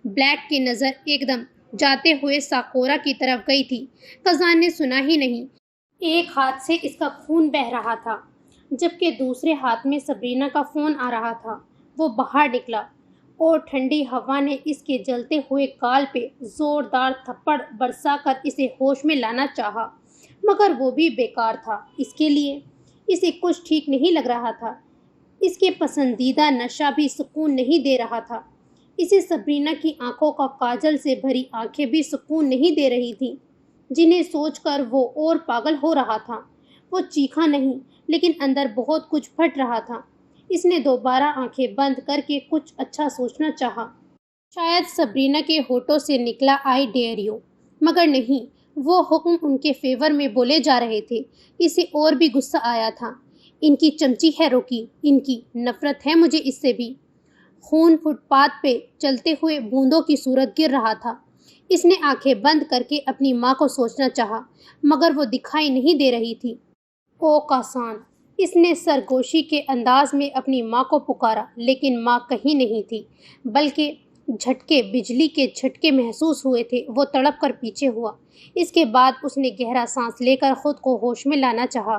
بلیک کی نظر ایک دم جاتے ہوئے ساکورا کی طرف گئی تھی۔ قزان نے سنا ہی نہیں۔ ایک ہاتھ سے اس کا خون بہہ رہا تھا جبکہ دوسرے ہاتھ میں صبرینہ کا فون آ رہا تھا۔ وہ باہر نکلا اور ٹھنڈی ہوا نے اس کے جلتے ہوئے گال پہ زوردار تھپڑ برسا کر اسے ہوش میں لانا چاہا، مگر وہ بھی بیکار تھا۔ اس کے لیے اسے کچھ ٹھیک نہیں لگ رہا تھا۔ اس کے پسندیدہ نشہ بھی سکون نہیں دے رہا تھا۔ اسے صبرینہ کی آنکھوں کا کاجل سے بھری آنکھیں بھی سکون نہیں دے رہی تھیں، جنہیں سوچ کر وہ اور پاگل ہو رہا تھا۔ وہ چیخا نہیں لیکن اندر بہت کچھ پھٹ رہا تھا۔ اس نے دوبارہ آنکھیں بند کر کے کچھ اچھا سوچنا چاہا۔ شاید صبرینہ کے ہونٹوں سے نکلا آئی ڈیئر یو، مگر نہیں، وہ حکم ان کے فیور میں بولے جا رہے تھے۔ اسے اور بھی غصہ آیا تھا۔ ان کی چمچی ہے روکی، ان کی نفرت ہے مجھے اس سے بھی۔ خون فٹ پاتھ پہ چلتے ہوئے بوندوں کی صورت گر رہا تھا۔ اس نے آنکھیں بند کر کے اپنی ماں کو سوچنا چاہا، مگر وہ دکھائی نہیں دے رہی تھی۔ او کاسان! اس نے سرگوشی کے انداز میں اپنی ماں کو پکارا، لیکن ماں کہیں نہیں تھی، بلکہ جھٹکے، بجلی کے جھٹکے محسوس ہوئے تھے۔ وہ تڑپ کر پیچھے ہوا۔ اس کے بعد اس نے گہرا سانس لے کر خود کو ہوش میں لانا چاہا۔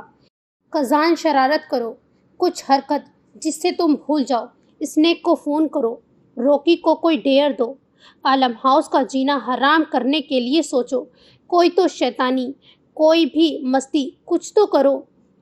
قزان، شرارت کرو، کچھ حرکت جس سے تم بھول جاؤ۔ اسنیک کو فون کرو، روکی کو کوئی ڈیئر دو، عالم ہاؤس کا جینا حرام کرنے کے لیے سوچو، کوئی تو شیطانی، کوئی بھی مستی، کچھ تو کرو۔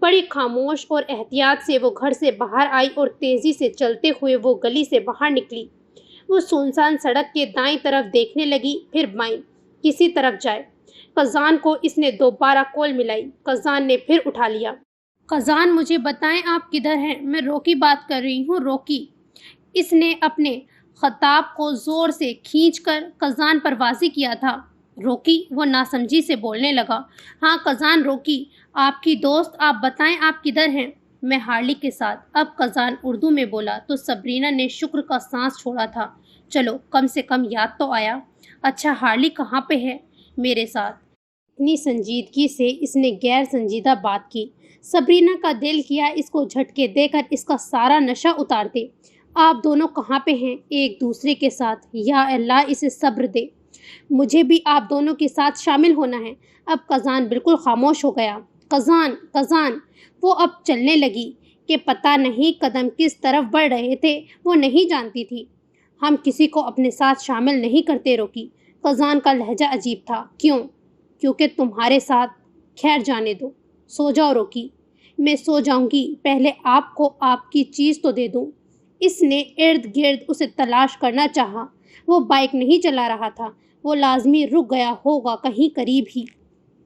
بڑی خاموش اور احتیاط سے وہ گھر سے باہر آئی اور تیزی سے چلتے ہوئے وہ گلی سے باہر نکلی۔ وہ سنسان سڑک کے دائیں طرف دیکھنے لگی، پھر بائیں، کسی طرف جائے۔ قزان کو اس نے دوبارہ کال ملائی۔ قزان نے پھر اٹھا لیا۔ قزان، مجھے بتائیں آپ کدھر ہیں؟ میں روکی بات کر رہی ہوں، روکی۔ اس نے اپنے خطاب کو زور سے کھینچ کر قزان پر واضح کیا تھا۔ روکی؟ وہ ناسمجھی سے بولنے لگا۔ ہاں قزان، روکی، آپ کی دوست، آپ بتائیں آپ کدھر ہیں؟ میں ہارلی کے ساتھ۔ اب قزان اردو میں بولا تو صبرینا نے شکر کا سانس چھوڑا تھا۔ چلو کم سے کم یاد تو آیا۔ اچھا ہارلی کہاں پہ ہے؟ میرے ساتھ۔ اتنی سنجیدگی سے اس نے غیر سنجیدہ بات کی۔ صبرینا کا دل کیا اس کو جھٹکے دے کر اس کا سارا نشہ اتار دے۔ آپ دونوں کہاں پہ ہیں؟ ایک دوسرے کے ساتھ۔ یا اللہ اسے صبر دے، مجھے بھی آپ دونوں کے ساتھ شامل ہونا ہے۔ اب قزان بالکل خاموش ہو گیا۔ قزان، قزان، وہ اب چلنے لگی کہ پتہ نہیں قدم کس طرف بڑھ رہے تھے وہ نہیں جانتی تھی۔ ہم کسی کو اپنے ساتھ شامل نہیں کرتے روکی۔ قزان کا لہجہ عجیب تھا۔ کیوں؟ کیونکہ تمہارے ساتھ۔ خیر جانے دو، سو جاؤ روکی۔ میں سو جاؤں گی، پہلے آپ کو آپ کی چیز تو دے دوں۔ اس نے ارد گرد اسے تلاش کرنا چاہا۔ وہ بائک نہیں چلا رہا تھا، وہ لازمی رک گیا ہوگا کہیں قریب ہی۔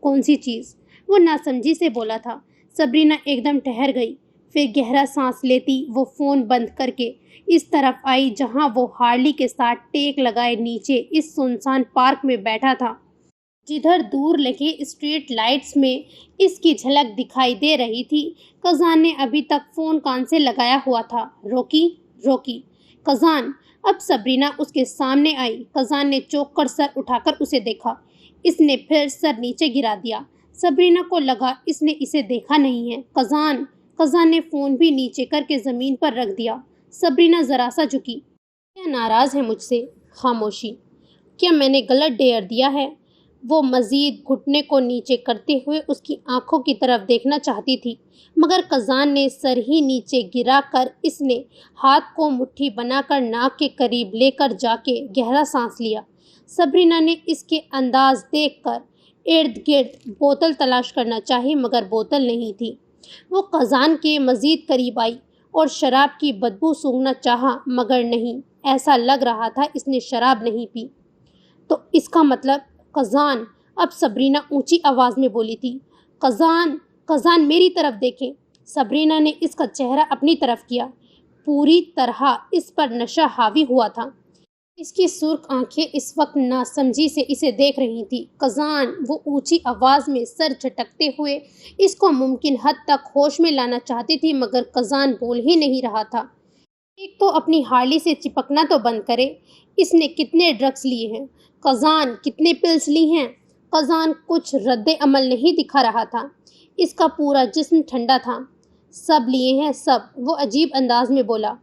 کون سی چیز؟ وہ ناسمجھی سے بولا تھا۔ صبرینا ایک دم ٹھہر گئی، پھر گہرا سانس لیتی وہ فون بند کر کے اس طرف آئی جہاں وہ ہارلی کے ساتھ ٹیک لگائے نیچے اس سنسان پارک میں بیٹھا تھا، جدھر دور لگے اسٹریٹ لائٹس میں اس کی جھلک دکھائی دے رہی تھی۔ قزان نے ابھی تک فون کان سے لگایا ہوا تھا۔ روکی، روکی، قزان۔ اب صبرینا اس کے سامنے آئی۔ قزان نے چونک کر سر اٹھا کر اسے دیکھا۔ اس نے پھر سر نیچے گرا دیا۔ صبرینا کو لگا اس نے اسے دیکھا نہیں ہے۔ قزان۔ قزان نے فون بھی نیچے کر کے زمین پر رکھ دیا۔ صبرینا ذرا سا جھکی۔ کیا ناراض ہے مجھ سے؟ خاموشی۔ کیا میں نے غلط ڈیر دیا ہے؟ وہ مزید گھٹنے کو نیچے کرتے ہوئے اس کی آنکھوں کی طرف دیکھنا چاہتی تھی، مگر قزان نے سر ہی نیچے گرا کر اس نے ہاتھ کو مٹھی بنا کر ناک کے قریب لے کر جا کے گہرا سانس لیا۔ صبرینا نے اس کے انداز دیکھ کر ارد گرد بوتل تلاش کرنا چاہی، مگر بوتل نہیں تھی۔ وہ قزان کے مزید قریب آئی اور شراب کی بدبو سونگھنا چاہا، مگر نہیں، ایسا لگ رہا تھا اس نے شراب نہیں پی۔ تو اس کا مطلب قزان، اب صبرینا اونچی آواز میں بولی تھی، قزان، قزان میری طرف دیکھیں۔ صبرینا نے اس کا چہرہ اپنی طرف کیا۔ پوری طرح اس پر نشہ حاوی ہوا تھا۔ اس کی سرخ آنکھیں اس وقت ناسمجھی سے اسے دیکھ رہی تھی۔ قزان، وہ اونچی آواز میں سر جھٹکتے ہوئے اس کو ممکن حد تک ہوش میں لانا چاہتی تھی، مگر قزان بول ہی نہیں رہا تھا۔ ایک تو اپنی ہارلی سے چپکنا تو بند کرے۔ اس نے کتنے ڈرگس لیے ہیں؟ قزان، کتنے پلس لی ہیں؟ قزان کچھ رد عمل نہیں دکھا رہا تھا۔ اس کا پورا جسم ٹھنڈا تھا۔ سب لیے ہیں، سب، وہ عجیب انداز میں بولا۔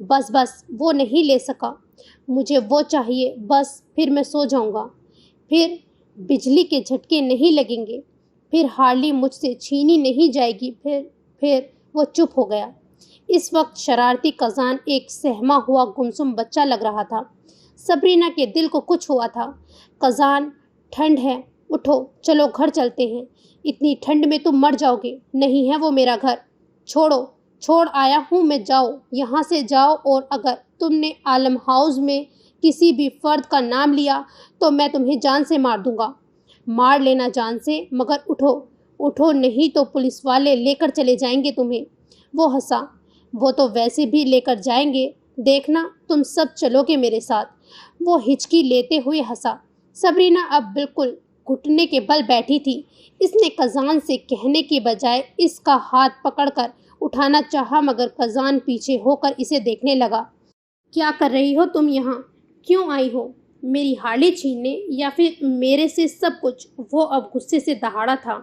بس بس، وہ نہیں لے سکا، مجھے وہ چاہیے، بس، پھر میں سو جاؤں گا، پھر بجلی کے جھٹکے نہیں لگیں گے، پھر ہارلی مجھ سے چھینی نہیں جائے گی، پھر وہ چپ ہو گیا۔ اس وقت شرارتی قزان ایک سہما ہوا گمسم بچہ لگ رہا تھا۔ صبرینا کے دل کو کچھ ہوا تھا۔ قزان، ٹھنڈ ہے، اٹھو، چلو گھر چلتے ہیں، اتنی ٹھنڈ میں تم مر جاؤ گے۔ نہیں ہے وہ میرا گھر، چھوڑو، چھوڑ آیا ہوں میں، جاؤ یہاں سے، جاؤ، اور اگر تم نے عالم ہاؤس میں کسی بھی فرد کا نام لیا تو میں تمہیں جان سے مار دوں گا۔ مار لینا جان سے، مگر اٹھو، اٹھو، نہیں تو پولیس والے لے کر چلے جائیں گے تمہیں۔ وہ ہنسا۔ وہ تو ویسے بھی لے کر جائیں گے، دیکھنا تم سب چلو گے میرے ساتھ۔ وہ ہچکی لیتے ہوئے ہنسا۔ صبرینا اب بالکل گھٹنے کے بل بیٹھی تھی۔ اس نے قزان سے کہنے کی بجائے اس کا ہاتھ پکڑ کر اٹھانا چاہا، مگر قزان پیچھے ہو کر اسے دیکھنے لگا۔ کیا کر رہی ہو تم یہاں؟ کیوں آئی ہو؟ میری ہارلی چھیننے یا پھر میرے سے سب کچھ؟ وہ اب غصے سے دہاڑا تھا۔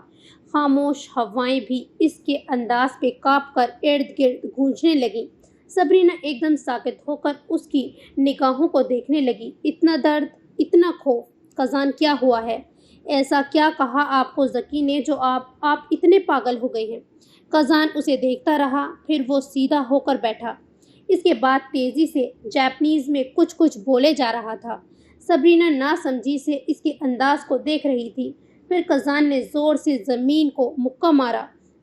خاموش ہوائیں بھی اس کے انداز پہ کانپ کر ارد گرد گونجنے لگیں۔ صبرینا ایک دم ساکت ہو کر اس کی نگاہوں کو دیکھنے لگی۔ اتنا درد، اتنا خوف۔ قزان، کیا ہوا ہے؟ ایسا کیا کہا آپ کو ذکی نے جو آپ اتنے پاگل ہو گئے ہیں؟ قزان اسے دیکھتا رہا، پھر وہ سیدھا ہو کر بیٹھا۔ اس کے بعد تیزی سے جاپنیز میں کچھ بولے جا رہا تھا۔ صبرینا ناسمجھی سے اس کے انداز کو دیکھ رہی تھی۔ پھر قزان نے زور سے زمین کو مکہ مارا۔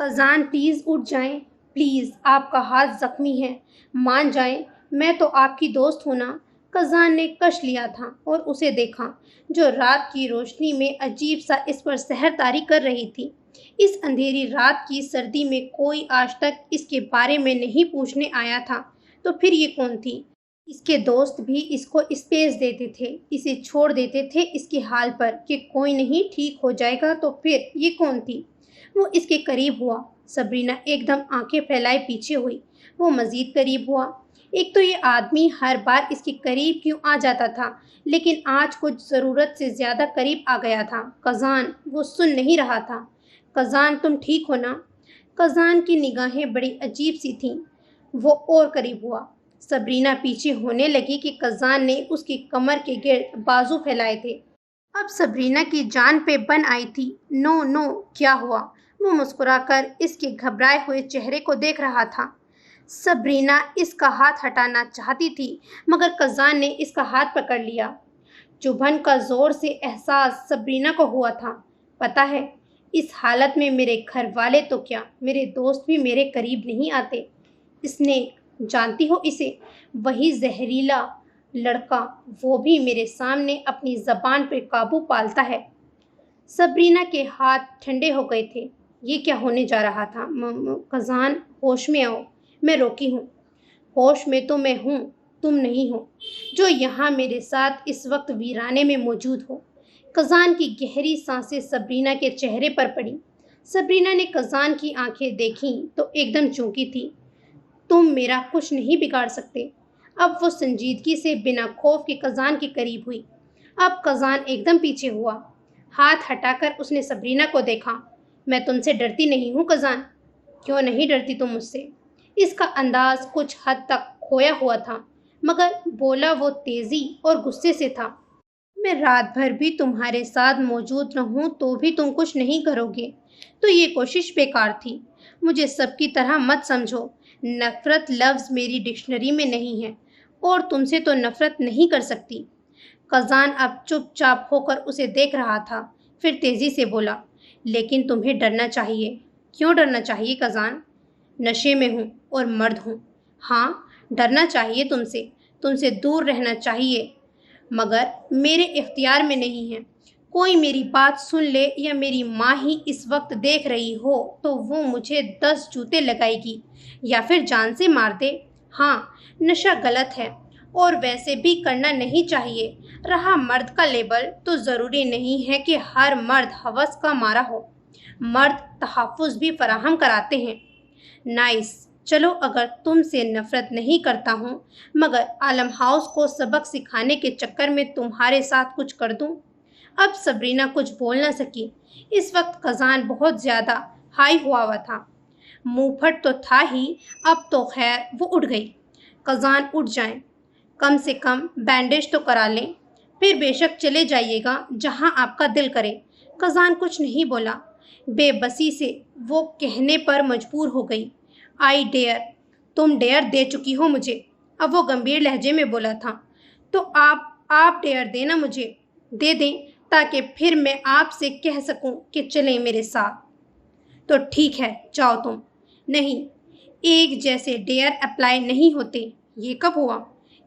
کزان پلیز اٹھ جائیں، پلیز آپ کا ہاتھ زخمی ہے، مان جائیں، میں تو آپ کی دوست ہوں نا۔ کزان نے کش لیا تھا اور اسے دیکھا جو رات کی روشنی میں عجیب سا اس پر سحر طاری کر رہی تھی۔ اس اندھیری رات کی سردی میں کوئی آج تک اس کے بارے میں نہیں پوچھنے آیا تھا، تو پھر یہ کون تھی؟ اس کے دوست بھی اس کو اسپیس دیتے تھے، اسے چھوڑ دیتے تھے اس کے حال پر کہ کوئی نہیں ٹھیک ہو جائے گا، تو پھر یہ کون تھی؟ وہ اس کے قریب ہوا۔ سبرینا ایک دم آنکھیں پھیلائے پیچھے ہوئی۔ وہ مزید قریب ہوا۔ ایک تو یہ آدمی ہر بار اس کے قریب کیوں آ جاتا تھا، لیکن آج کچھ ضرورت سے زیادہ قریب آ گیا تھا۔ کزان، وہ سن نہیں رہا تھا۔ کزان، تم ٹھیک ہو نا؟ کزان کی نگاہیں بڑی عجیب سی تھیں۔ وہ اور قریب ہوا۔ سبرینا پیچھے ہونے لگی کہ کزان نے اس کی کمر کے گرد بازو پھیلائے تھے۔ اب سبرینا کی جان پہ بن آئی تھی۔ نو نو، کیا ہوا؟ وہ مسکرا کر اس کے گھبرائے ہوئے چہرے کو دیکھ رہا تھا۔ سبرینا اس کا ہاتھ ہٹانا چاہتی تھی، مگر کزان نے اس کا ہاتھ پکڑ لیا۔ چبھن کا زور سے احساس سبرینا کو ہوا تھا۔ پتہ ہے، اس حالت میں میرے گھر والے تو کیا، میرے دوست بھی میرے قریب نہیں آتے۔ اس نے، جانتی ہو اسے، وہی زہریلا لڑکا، وہ بھی میرے سامنے اپنی زبان پہ قابو پالتا ہے۔ سبرینا کے ہاتھ ٹھنڈے ہو گئے تھے۔ یہ کیا ہونے جا رہا تھا؟ کزان، ہوش میں آؤ، میں روکی ہوں۔ ہوش میں تو میں ہوں، تم نہیں ہو، جو یہاں میرے ساتھ اس وقت ویرانے میں موجود ہو۔ کزان کی گہری سانسیں سبرینا کے چہرے پر پڑی۔ سبرینا نے کزان کی آنکھیں دیکھیں تو ایک دم چونکی تھی۔ تم میرا کچھ نہیں بگاڑ سکتے۔ اب وہ سنجیدگی سے بنا خوف کے کزان کے قریب ہوئی۔ اب کزان ایک دم پیچھے ہوا۔ ہاتھ ہٹا کر اس نے سبرینا کو دیکھا۔ میں تم سے ڈرتی نہیں ہوں کزان۔ کیوں نہیں ڈرتی تم مجھ سے؟ اس کا انداز کچھ حد تک کھویا ہوا تھا، مگر بولا وہ تیزی اور غصے سے تھا۔ میں رات بھر بھی تمہارے ساتھ موجود رہوں تو بھی تم کچھ نہیں کرو گے، تو یہ کوشش بیکار تھی۔ مجھے سب کی طرح مت سمجھو۔ نفرت لفظ میری ڈکشنری میں نہیں ہے، اور تم سے تو نفرت نہیں کر سکتی۔ کزان اب چپ چاپ ہو کر اسے دیکھ رہا تھا، پھر تیزی سے بولا، لیکن تمہیں ڈرنا چاہیے۔ کیوں ڈرنا چاہیے کزان؟ نشے میں ہوں اور مرد ہوں۔ ہاں، ڈرنا چاہیے تم سے دور رہنا چاہیے، مگر میرے اختیار میں نہیں ہے۔ کوئی میری بات سن لے یا میری ماں ہی اس وقت دیکھ رہی ہو تو وہ مجھے 10 جوتے لگائے گی یا پھر جان سے مار دے۔ ہاں، نشہ غلط ہے اور ویسے بھی کرنا نہیں چاہیے۔ رہا مرد کا لیبل، تو ضروری نہیں ہے کہ ہر مرد ہوس کا مارا ہو۔ مرد تحفظ بھی فراہم کراتے ہیں۔ نائس، چلو اگر تم سے نفرت نہیں کرتا ہوں، مگر عالم ہاؤس کو سبق سکھانے کے چکر میں تمہارے ساتھ کچھ کر دوں۔ اب سبرینا کچھ بول نہ سکی۔ اس وقت کزان بہت زیادہ ہائی ہوا تھا۔ منہ پھٹ تو تھا ہی، اب تو خیر وہ اٹھ گئی۔ کزان، اٹھ جائیں، کم سے کم بینڈیج تو کرا لیں، پھر بے شک چلے جائیے گا جہاں آپ کا دل کرے۔ کزان کچھ نہیں بولا۔ بے بسی سے وہ کہنے پر مجبور ہو گئی، آئی ڈیئر، تم ڈیئر دے چکی ہو مجھے۔ اب وہ گمبھیر لہجے میں بولا تھا، تو آپ ڈیئر دینا مجھے، دے دیں تاکہ پھر میں آپ سے کہہ سکوں کہ چلیں میرے ساتھ۔ تو ٹھیک ہے، جاؤ تم۔ نہیں، ایک جیسے ڈیئر اپلائی نہیں ہوتے۔ یہ کب ہوا؟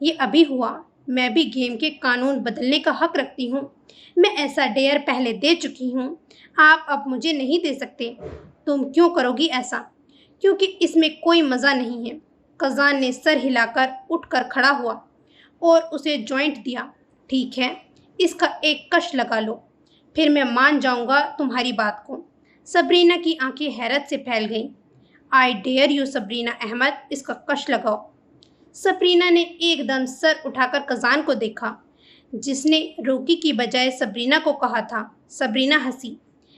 یہ ابھی ہوا۔ میں بھی گیم کے قانون بدلنے کا حق رکھتی ہوں۔ میں ایسا ڈیئر پہلے دے چکی ہوں، آپ اب مجھے نہیں دے سکتے۔ تم کیوں کرو گی ایسا؟ کیونکہ اس میں کوئی مزہ نہیں ہے۔ کزان نے سر ہلا کر اٹھ کر کھڑا ہوا اور اسے جوائنٹ دیا۔ ٹھیک ہے، اس کا ایک کش لگا لو، پھر میں مان جاؤں گا تمہاری بات کو۔ سبرینا کی آنکھیں حیرت سے پھیل گئیں۔ آئی ڈیئر یو سبرینا احمد، اس کا کش لگاؤ۔ سبرینا نے ایک دم سر اٹھا کر کزان کو دیکھا، جس نے روکی کی بجائے سبرینا کو کہا تھا۔ سبرینا ہنسی۔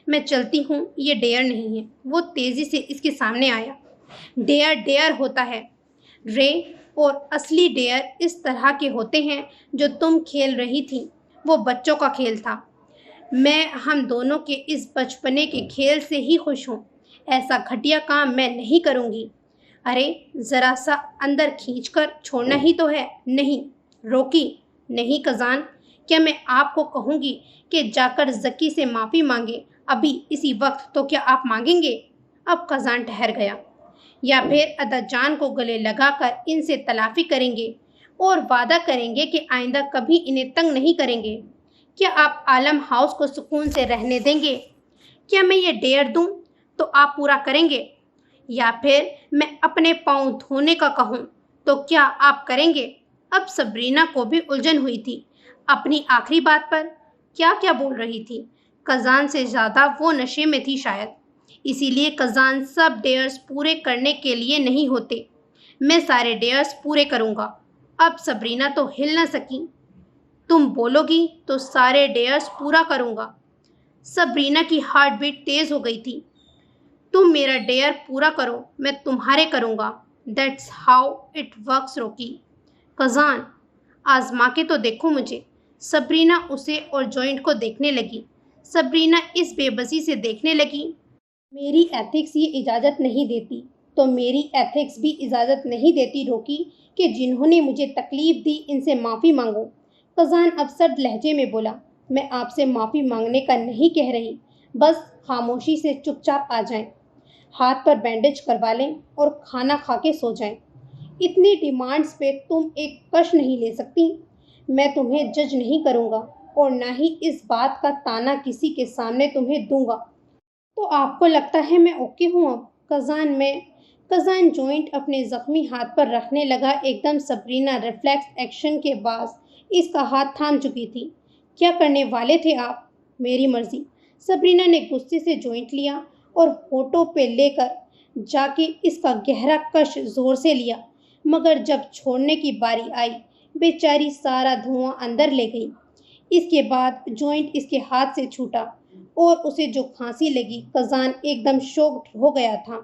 میں چلتی ہوں، یہ ڈیئر نہیں ہے۔ وہ تیزی سے اس کے سامنے آیا۔ ڈیئر ڈیئر ہوتا ہے رے، اور اصلی ڈیئر اس طرح کے ہوتے ہیں جو تم کھیل رہی تھی، وہ بچوں کا کھیل تھا۔ میں ہم دونوں کے اس بچپنے کے کھیل سے ہی خوش ہوں۔ ایسا گھٹیا کام میں نہیں کروں گی۔ ارے ذرا سا اندر کھینچ کر چھوڑنا ہی تو ہے۔ نہیں، روکی نہیں کزان، کیا میں آپ کو کہوں گی کہ جا کر زکی سے معافی مانگے ابھی اسی وقت، تو کیا آپ مانگیں گے؟ اب خزان ٹھہر گیا، یا پھر ادا جان کو گلے لگا کر ان سے تلافی کریں گے اور وعدہ کریں گے کہ آئندہ کبھی انہیں تنگ نہیں کریں گے؟ کیا آپ عالم ہاؤس کو سکون سے رہنے دیں گے؟ کیا میں یہ ڈیئر دوں تو آپ پورا کریں گے؟ یا پھر میں اپنے پاؤں دھونے کا کہوں تو کیا آپ کریں گے؟ اب سبرینا کو بھی الجھن ہوئی تھی اپنی آخری بات پر کیا کیا بول رہی تھی۔ خزان سے زیادہ وہ نشے میں تھی شاید، اسی لیے خزان سب ڈیئرز پورے کرنے کے لیے نہیں ہوتے۔ میں سارے ڈیئرز پورے کروں گا۔ اب سبرینا تو ہل نہ سکی۔ تم بولو گی تو سارے ڈیئرز پورا کروں گا۔ سبرینا کی ہارٹ بیٹ تیز ہو گئی تھی۔ تم میرا ڈیئر پورا کرو، میں تمہارے کروں گا۔ دیٹس ہاؤ اٹ ورکس روکی۔ خزان آزما کے تو دیکھو مجھے۔ سبرینا اسے اور جوائنٹ کو دیکھنے لگی۔ سبرینا اس بے بسی سے دیکھنے لگی۔ میری ایتھکس یہ اجازت نہیں دیتی تو میری ایتھکس بھی اجازت نہیں دیتی روکی کہ جنہوں نے مجھے تکلیف دی ان سے معافی مانگو۔ خزان اب سرد لہجے میں بولا، میں آپ سے معافی مانگنے کا نہیں کہہ رہی، بس خاموشی سے چپ چاپ آ جائیں، ہاتھ پر بینڈیج کروا لیں اور کھانا کھا کے سو جائیں۔ اتنی ڈیمانڈز پہ تم ایک کش نہیں لے سکتی؟ میں تمہیں جج نہیں کروں گا اور نہ ہی اس بات کا تانا کسی کے سامنے تمہیں دوں گا۔ تو آپ کو لگتا ہے میں اوکے ہوں اب؟ خزان جوائنٹ اپنے زخمی ہاتھ پر رکھنے لگا۔ ایک دم سبرینا ریفلیکس ایکشن کے باعث اس کا ہاتھ تھام چکی تھی۔ کیا کرنے والے تھے آپ؟ میری مرضی۔ سبرینا نے غصے سے جوائنٹ لیا اور ہونٹوں پہ لے کر جا کے اس کا گہرا کش زور سے لیا، مگر جب چھوڑنے کی باری آئی بیچاری سارا دھواں اندر لے گئی۔ اس کے بعد جوائنٹ اس کے ہاتھ سے چھوٹا اور اسے جو کھانسی لگی، خزان ایک دم شوکڈ ہو گیا تھا،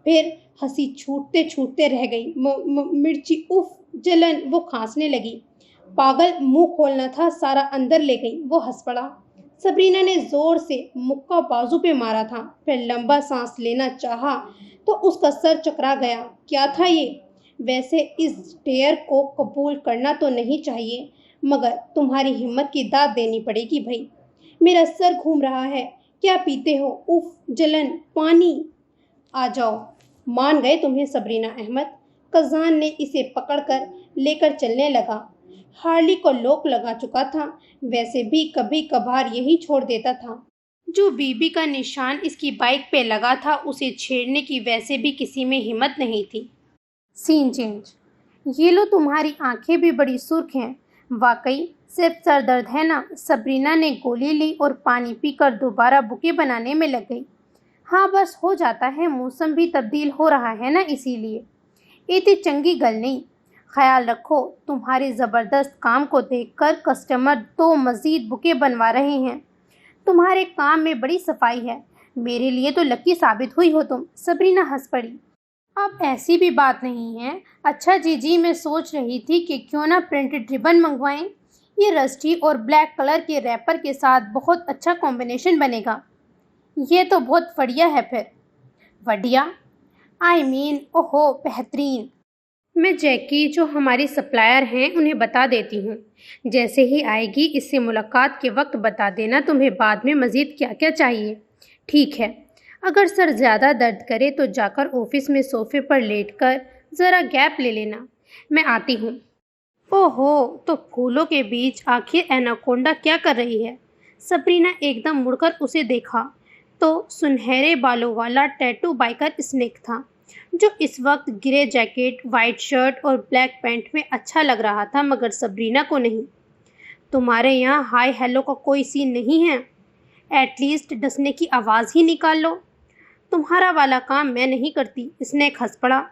پھر ہنسی چھوٹتے چھوٹتے رہ گئی۔ مرچی اف جلن، وہ کھانسنے لگی۔ پاگل، منہ کھولنا تھا، سارا اندر لے گئی، وہ ہنس پڑا۔ سبرینا نے زور سے مکہ بازو پہ مارا تھا، پھر لمبا سانس لینا چاہا تو اس کا سر چکرا گیا۔ کیا تھا یہ؟ ویسے اس ڈیئر کو قبول کرنا تو نہیں چاہیے، مگر تمہاری ہمت کی داد دینی پڑے گی بھائی۔ میرا سر گھوم رہا ہے۔ کیا پیتے ہو؟ اف جلن، پانی۔ آ جاؤ، مان گئے تمہیں سبرینا احمد۔ خزان نے اسے پکڑ کر لے کر چلنے لگا۔ ہارلی کو لوک لگا چکا تھا، ویسے بھی کبھی کبھار یہی چھوڑ دیتا تھا۔ جو بی بی کا نشان اس کی بائک پہ لگا تھا اسے چھیڑنے کی ویسے بھی کسی میں ہمت نہیں تھی۔ سین چینج۔ یہ لو، تمہاری آنکھیں بھی بڑی سرخ ہیں۔ واقعی صرف سر درد ہے نا؟ سبرینا نے گولی لی اور پانی پی کر دوبارہ بکے بنانے میں لگ گئی۔ ہاں بس ہو جاتا ہے، موسم بھی تبدیل ہو رہا ہے نا، اسی لیے۔ ایتی چنگی گل نہیں۔ خیال رکھو، تمہارے زبردست کام کو دیکھ کر کسٹمر تو مزید بکے بنوا رہے ہیں۔ تمہارے کام میں بڑی صفائی ہے، میرے لیے تو لکی ثابت ہوئی ہو تم۔ سبرینا ہنس پڑی۔ اب ایسی بھی بات نہیں ہے۔ اچھا جی، میں سوچ رہی تھی کہ کیوں نہ پرنٹڈ ربن منگوائیں، یہ رسٹی اور بلیک کلر کے ریپر کے ساتھ بہت اچھا کمبینیشن بنے گا۔ یہ تو بہت وڑیا ہے پھر۔ وڑیا؟ اوہو، بہترین۔ میں جیکی جو ہماری سپلائر ہیں انہیں بتا دیتی ہوں، جیسے ہی آئے گی اس سے ملاقات کے وقت بتا دینا تمہیں بعد میں مزید کیا کیا چاہیے۔ ٹھیک ہے؟ اگر سر زیادہ درد کرے تو جا کر آفس میں صوفے پر لیٹ کر ذرا گیپ لے لینا، میں آتی ہوں۔ اوہو، تو پھولوں کے بیچ آخر ایناکونڈا کیا کر رہی ہے؟ سبرینا ایک دم مڑ کر اسے دیکھا تو سنہرے بالوں والا ٹیٹو بائکر اسنیک تھا، جو اس وقت گرے جیکٹ، وائٹ شرٹ اور بلیک پینٹ میں اچھا لگ رہا تھا، مگر سبرینا کو نہیں۔ تمہارے یہاں ہائی ہیلو کا کوئی سین نہیں ہے؟ ایٹ لیسٹ ڈسنے کی آواز ہی نکال لو۔ تمہارا والا کام میں نہیں کرتی۔ اسنیک ہنس پڑا۔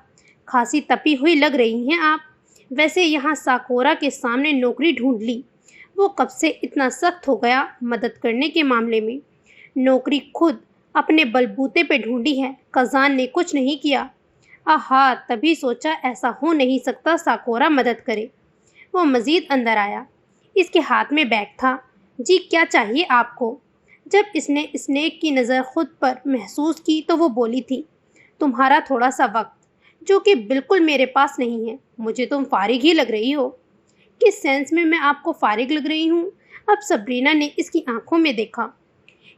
خاصی تپی ہوئی لگ رہی ہیں آپ۔ ویسے یہاں ساکورا کے سامنے نوکری ڈھونڈ لی، وہ کب سے اتنا سخت ہو گیا مدد کرنے کے معاملے میں۔ نوکری خود اپنے بلبوتے پہ ڈھونڈی ہے، خزان نے کچھ نہیں کیا۔ آہا، تبھی سوچا ایسا ہو نہیں سکتا ساکورا مدد کرے۔ وہ مزید اندر آیا۔ اس کے ہاتھ میں بیگ تھا۔ جی کیا چاہیے آپ کو؟ جب اس نے اسنیک کی نظر خود پر محسوس کی تو وہ بولی تھی، تمہارا تھوڑا سا وقت، جو کہ بالکل میرے پاس نہیں ہے۔ مجھے تم فارغ ہی لگ رہی ہو۔ کس سینس میں آپ کو فارغ لگ رہی ہوں؟ اب سبرینا نے اس کی آنکھوں میں دیکھا۔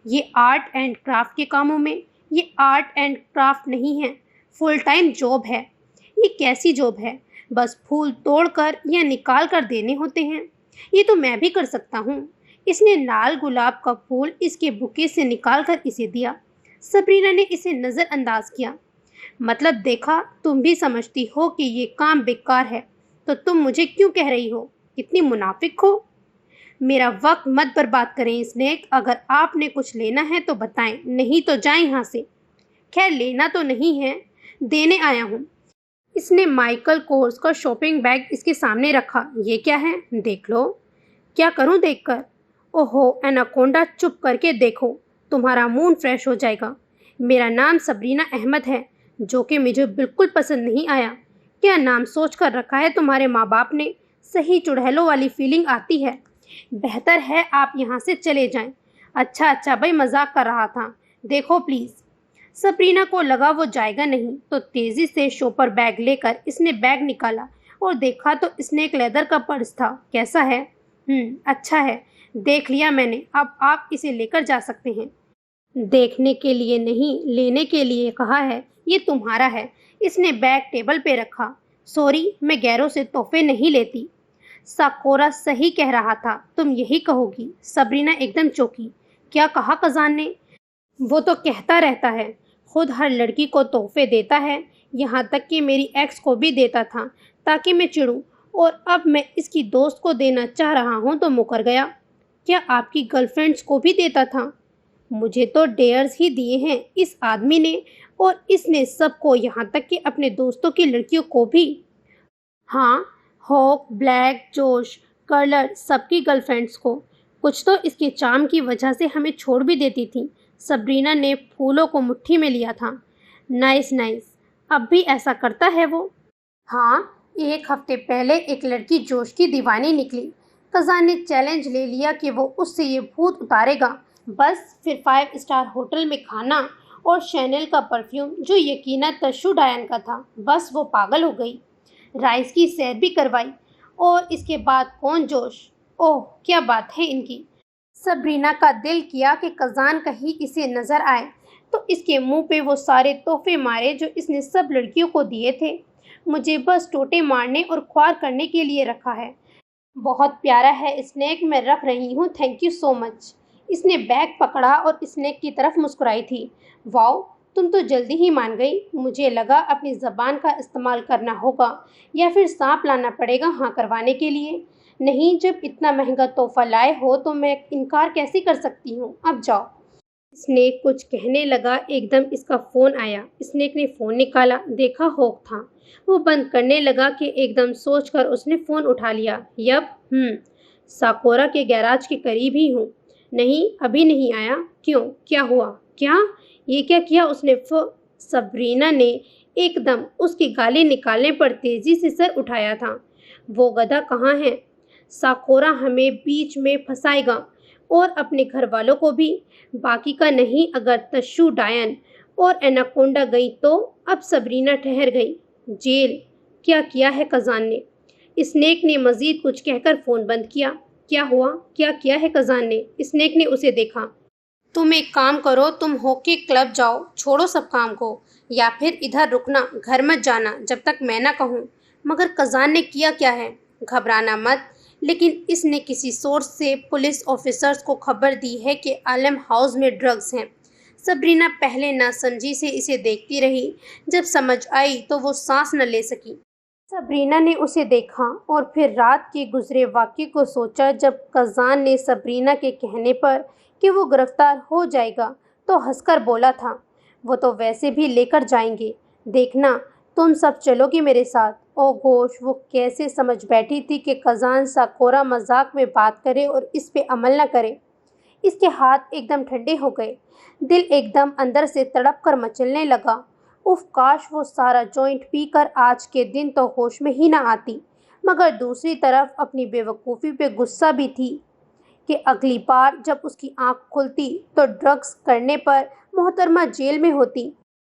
یہ آرٹ اینڈ کرافٹ کے کاموں میں، یہ آرٹ اینڈ کرافٹ نہیں ہے، فل ٹائم جاب ہے۔ یہ کیسی جاب ہے؟ بس پھول توڑ کر یا نکال کر دینے ہوتے ہیں؟ یہ تو میں بھی کر سکتا ہوں۔ اس نے لال گلاب کا پھول اس کے بوکے سے نکال کر اسے دیا۔ سبرینا نے اسے نظر انداز کیا۔ مطلب دیکھا، تم بھی سمجھتی ہو کہ یہ کام بیکار ہے، تو تم مجھے کیوں کہہ رہی ہو؟ کتنی منافق ہو۔ میرا وقت مت برباد کریں اسنیک، اگر آپ نے کچھ لینا ہے تو بتائیں، نہیں تو جائیں یہاں سے۔ خیر لینا تو نہیں ہے، دینے آیا ہوں۔ اس نے مائیکل کورس کا شاپنگ بیگ اس کے سامنے رکھا۔ یہ کیا ہے؟ دیکھ لو۔ کیا کروں دیکھ کر؟ اوہو ایناکونڈا، چپ کر کے دیکھو، تمہارا موڈ فریش ہو جائے گا۔ میرا نام سبرینا احمد ہے، جو کہ مجھے بالکل پسند نہیں آیا۔ کیا نام سوچ کر رکھا ہے تمہارے ماں باپ نے؟ صحیح چڑھیلوں والی فیلنگ آتی ہے۔ بہتر ہے آپ یہاں سے چلے جائیں۔ اچھا بھائی، مذاق کر رہا تھا، دیکھو پلیز۔ سبرینا کو لگا وہ جائے گا نہیں، تو تیزی سے شوپر بیگ لے کر اس نے بیگ نکالا اور دیکھا تو اس نے ایک لیدر کا پرس تھا۔ کیسا ہے؟ اچھا ہے، دیکھ لیا میں نے، اب آپ اسے لے کر جا سکتے ہیں۔ دیکھنے کے لیے نہیں، لینے کے لیے کہا ہے، یہ تمہارا ہے۔ اس نے بیگ ٹیبل پہ رکھا۔ سوری، میں غیروں سے تحفے نہیں لیتی۔ ساکورا صحیح کہہ رہا تھا، تم یہی کہو گی۔ سبرینا ایک دم چونکی۔ کیا کہا کزان نے؟ وہ تو کہتا رہتا ہے، خود ہر لڑکی کو تحفے دیتا ہے، یہاں تک کہ میری ایکس کو بھی دیتا تھا تاکہ میں چڑھوں، اور اب میں اس کی دوست کو دینا چاہ رہا ہوں تو مکر گیا۔ کیا آپ کی گرل فرینڈس کو بھی دیتا تھا؟ مجھے تو ڈیئرز ہی دیے ہیں اس آدمی نے، اور اس نے سب کو، یہاں تک کہ اپنے دوستوں کی لڑکیوں کو بھی۔ ہاں، ہوک، بلیک، جوش، کرلر، سب کی گرل فرینڈس کو۔ کچھ تو اس کے چارم کی وجہ سے ہمیں چھوڑ بھی دیتی تھی۔ سبرینا نے پھولوں کو مٹھی میں لیا تھا۔ نائس، اب بھی ایسا کرتا ہے وہ؟ ہاں، ایک ہفتے پہلے ایک لڑکی جوش کی دیوانی نکلی۔ کزان نے چیلنج لے لیا کہ وہ اس سے یہ بھوت اتارے گا۔ بس پھر 5 اسٹار ہوٹل میں کھانا اور شینل کا پرفیوم، جو یقیناً تشو ڈائن کا تھا، بس وہ پاگل ہو گئی۔ رائس کی سیر بھی کروائی، اور اس کے بعد کون جوش؟ اوہ کیا بات ہے ان کی۔ سبرینا کا دل کیا کہ کزان کہیں اسے نظر آئے تو اس کے منہ پہ وہ سارے تحفے مارے جو اس نے سب لڑکیوں کو دیے تھے۔ مجھے بس ٹوٹے مارنے اور خوار کرنے کے لیے رکھا ہے۔ بہت پیارا ہے اسنیک، میں رکھ رہی ہوں، تھینک یو سو مچ۔ اس نے بیگ پکڑا اور اسنیک کی طرف مسکرائی تھی۔ واؤ، تم تو جلدی ہی مان گئی۔ مجھے لگا اپنی زبان کا استعمال کرنا ہوگا یا پھر سانپ لانا پڑے گا ہاں کروانے کے لیے۔ نہیں، جب اتنا مہنگا تحفہ لائے ہو تو میں انکار کیسے کر سکتی ہوں؟ اب جاؤ۔ اسنیک کچھ کہنے لگا، ایک دم اس کا فون آیا۔ اسنیک نے فون نکالا، دیکھا ہوک تھا۔ وہ بند کرنے لگا کہ ایک دم سوچ کر اس نے فون اٹھا لیا۔ یپ، ساکورا کے گیراج کے قریب ہی ہوں۔ نہیں، ابھی نہیں آیا؟ کیوں، کیا ہوا؟ کیا؟ یہ کیا کیا اس نے؟ سبرینا نے ایک دم اس کی گالی نکالنے پر تیزی سے سر اٹھایا تھا۔ وہ گدھا کہاں ہے؟ ساکورا ہمیں بیچ میں پھنسائے گا، اور اپنے گھر والوں کو بھی۔ باقی کا نہیں، اگر تشو ڈائن اور ایناکونڈا گئی تو؟ اب سبرینا ٹھہر گئی۔ جیل؟ کیا کیا ہے کزان نے؟ اسنیک نے مزید کچھ کہہ کر فون بند کیا۔ کیا ہوا؟ کیا کیا ہے کزان نے؟ اسنیک نے اسے دیکھا۔ تم ایک کام کرو، تم ہاکی کلب جاؤ، چھوڑو سب کام کو، یا پھر ادھر رکنا، گھر مت جانا جب تک میں نہ کہوں۔ مگر کزان نے کیا کیا ہے؟ گھبرانا مت، لیکن اس نے کسی سورس سے پولیس آفیسرز کو خبر دی ہے کہ عالم ہاؤس میں ڈرگز ہیں۔ سبرینا پہلے ناسمجھی سے اسے دیکھتی رہی، جب سمجھ آئی تو وہ سانس نہ لے سکی۔ سبرینا نے اسے دیکھا اور پھر رات کے گزرے واقعے کو سوچا جب کزان نے سبرینا کے کہنے پر کہ وہ گرفتار ہو جائے گا تو ہنس کر بولا تھا، وہ تو ویسے بھی لے کر جائیں گے، دیکھنا تم سب چلو گی میرے ساتھ۔ او گوش، وہ کیسے سمجھ بیٹھی تھی کہ کزان ساکورا مذاق میں بات کرے اور اس پہ عمل نہ کرے۔ اس کے ہاتھ ایک دم ٹھنڈے ہو گئے، دل ایک دم اندر سے تڑپ کر مچلنے لگا۔ اف، کاش وہ سارا جوائنٹ پی کر آج کے دن تو ہوش میں ہی نہ آتی، مگر دوسری طرف اپنی بے وقوفی پہ غصہ بھی تھی کہ اگلی بار جب اس کی آنکھ کھلتی تو ڈرگز کرنے پر محترمہ جیل میں ہوتی،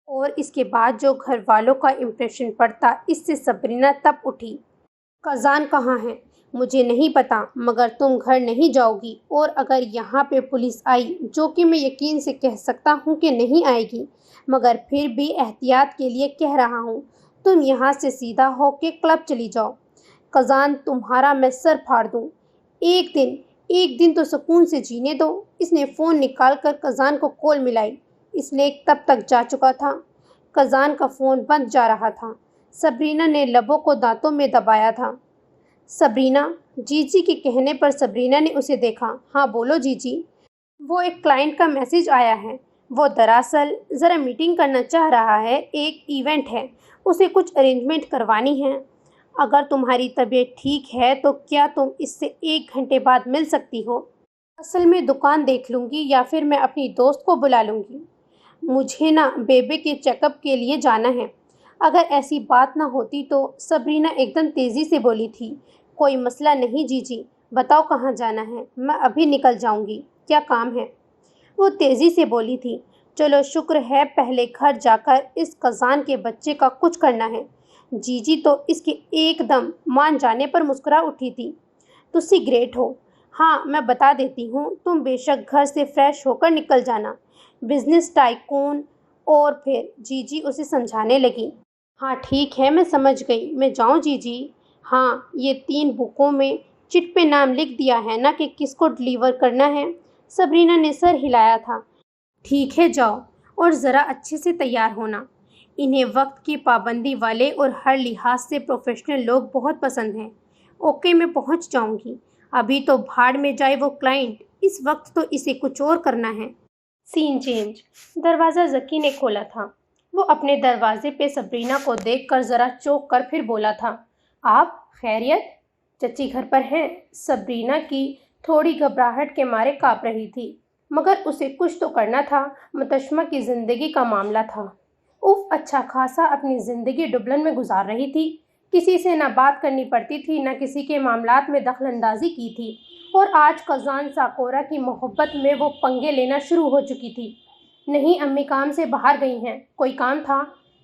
اور اس کے بعد جو گھر والوں کا امپریشن پڑتا، اس سے سبرینا تپ اٹھی۔ کزان کہاں ہے؟ مجھے نہیں پتا مگر تم گھر نہیں جاؤ گی، اور اگر یہاں پہ پولیس آئی، جو کہ میں یقین سے کہہ سکتا ہوں کہ نہیں آئے گی، مگر پھر بھی احتیاط کے لیے کہہ رہا ہوں، تم یہاں سے سیدھا ہو کے کلب چلی جاؤ۔ قزان تمہارا میں سر پھاڑ دوں۔ ایک دن تو سکون سے جینے دو۔ اس نے فون نکال کر قزان کو کال ملائی۔ اس نے تب تک جا چکا تھا۔ قزان کا فون بند جا رہا تھا۔ صبرینہ نے لبوں کو دانتوں میں دبایا تھا۔ صبرینہ، جی جی کے کہنے پر صبرینہ نے اسے دیکھا۔ ہاں بولو جی جی۔ وہ ایک کلائنٹ کا میسج آیا ہے۔ وہ دراصل ذرا میٹنگ کرنا چاہ رہا ہے، ایک ایونٹ ہے، اسے کچھ ارینجمنٹ کروانی ہے۔ اگر تمہاری طبیعت ٹھیک ہے تو کیا تم اس سے 1 گھنٹے بعد مل سکتی ہو؟ اصل میں دکان دیکھ لوں گی یا پھر میں اپنی دوست کو بلا لوں گی۔ مجھے نا بیبے کے چیک اپ کے لیے جانا ہے۔ اگر ایسی بات نہ ہوتی تو صبرینہ ایک دم تیزی سے بولی تھی۔ کوئی مسئلہ نہیں جی جی، بتاؤ کہاں جانا ہے، میں ابھی نکل جاؤں گی، کیا کام ہے؟ وہ تیزی سے بولی تھی۔ چلو شکر ہے، پہلے گھر جا کر اس قزان کے بچے کا کچھ کرنا ہے۔ جی جی تو اس کے ایک دم مان جانے پر مسکرا اٹھی تھی۔ تسی گریٹ ہو۔ ہاں میں بتا دیتی ہوں، تم بے شک گھر سے فریش ہو کر نکل جانا، بزنس ٹائکون۔ اور پھر جی جی اسے سمجھانے لگی۔ ہاں ٹھیک ہے، میں سمجھ گئی، میں جاؤں جی جی؟ ہاں، یہ 3 بکوں میں چٹ پہ نام لکھ دیا ہے نا کہ کس کو ڈلیور کرنا ہے؟ صبرینہ نے سر ہلایا تھا۔ ٹھیک ہے جاؤ، اور ذرا اچھے سے تیار ہونا۔ انہیں وقت کی پابندی والے اور ہر لحاظ سے پروفیشنل لوگ بہت پسند ہیں۔ اوکے میں پہنچ جاؤں گی۔ ابھی تو بھاڑ میں جائے وہ کلائنٹ، اس وقت تو اسے کچھ اور کرنا ہے۔ سین چینج۔ دروازہ ذکی نے کھولا تھا۔ وہ اپنے دروازے پہ صبرینہ کو دیکھ کر ذرا چونک کر پھر بولا تھا، آپ خیریت؟ چچی گھر پر ہیں؟ صبرینہ کی تھوڑی گھبراہٹ کے مارے کانپ رہی تھی، مگر اسے کچھ تو کرنا تھا، متشمہ کی زندگی کا معاملہ تھا۔ اچھا خاصا اپنی زندگی ڈبلن میں گزار رہی تھی، کسی سے نہ بات کرنی پڑتی تھی، نہ کسی کے معاملات میں دخل اندازی کی تھی، اور آج قزان ساکورا کی محبت میں وہ پنگے لینا شروع ہو چکی تھی۔ نہیں امی کام سے باہر گئی ہیں، کوئی کام تھا؟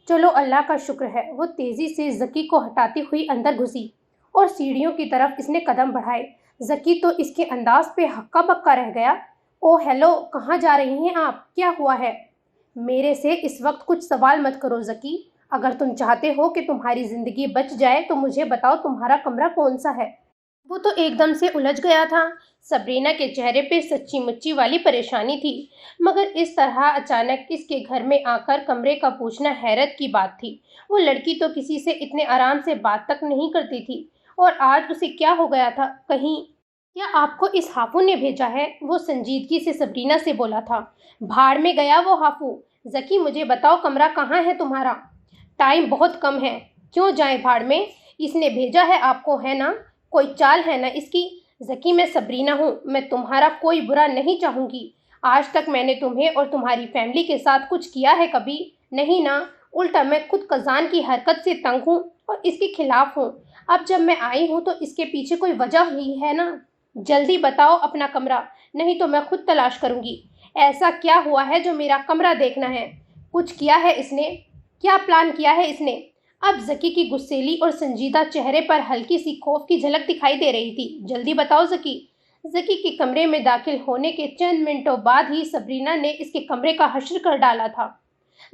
چلو اللہ کا شکر ہے۔ وہ تیزی سے ذکی کو ہٹاتی ہوئی اندر گھسی اور سیڑھیوں کی طرف اس نے قدم بڑھائے۔ ذکی تو اس کے انداز پہ ہکا بکا رہ گیا۔ او ہیلو، کہاں جا رہی ہیں آپ؟ کیا ہوا ہے؟ میرے سے اس وقت کچھ سوال مت کرو ذکی، اگر تم چاہتے ہو کہ تمہاری زندگی بچ جائے تو مجھے بتاؤ تمہارا کمرہ کون سا ہے؟ وہ تو ایک دم سے الجھ گیا تھا۔ صبرینہ کے چہرے پہ سچی مچی والی پریشانی تھی، مگر اس طرح اچانک اس کے گھر میں آ کر کمرے کا پوچھنا حیرت کی بات تھی۔ وہ لڑکی تو کسی سے اتنے آرام سے بات تک نہیں کرتی تھی، اور آج اسے کیا ہو گیا تھا؟ کہیں کیا آپ کو اس ہافو نے بھیجا ہے؟ وہ سنجیدگی سے صبرینہ سے بولا تھا۔ بھاڑ میں گیا وہ ہافو۔ ذکی مجھے بتاؤ کمرہ کہاں ہے تمہارا؟ ٹائم بہت کم ہے، کیوں جائیں بھاڑ میں؟ اس نے بھیجا ہے آپ کو، ہے نا؟ کوئی چال ہے نا اس کی؟ ذکی میں صبرینہ ہوں، میں تمہارا کوئی برا نہیں چاہوں گی۔ آج تک میں نے تمہیں اور تمہاری فیملی کے ساتھ کچھ کیا ہے کبھی؟ نہیں نا، الٹا میں خود قزان کی حرکت سے تنگ ہوں اور اس کے خلاف ہوں۔ اب جب میں آئی ہوں تو اس کے پیچھے کوئی وجہ ہی ہے نا۔ جلدی بتاؤ اپنا کمرہ، نہیں تو میں خود تلاش کروں گی۔ ایسا کیا ہوا ہے جو میرا کمرہ دیکھنا ہے؟ کچھ کیا ہے اس نے؟ کیا پلان کیا ہے اس نے؟ اب ذکی کی غصیلی اور سنجیدہ چہرے پر ہلکی سی خوف کی جھلک دکھائی دے رہی تھی۔ جلدی بتاؤ ذکی۔ ذکی کے کمرے میں داخل ہونے کے چند منٹوں بعد ہی صبرینہ نے اس کے کمرے کا حشر کر ڈالا تھا۔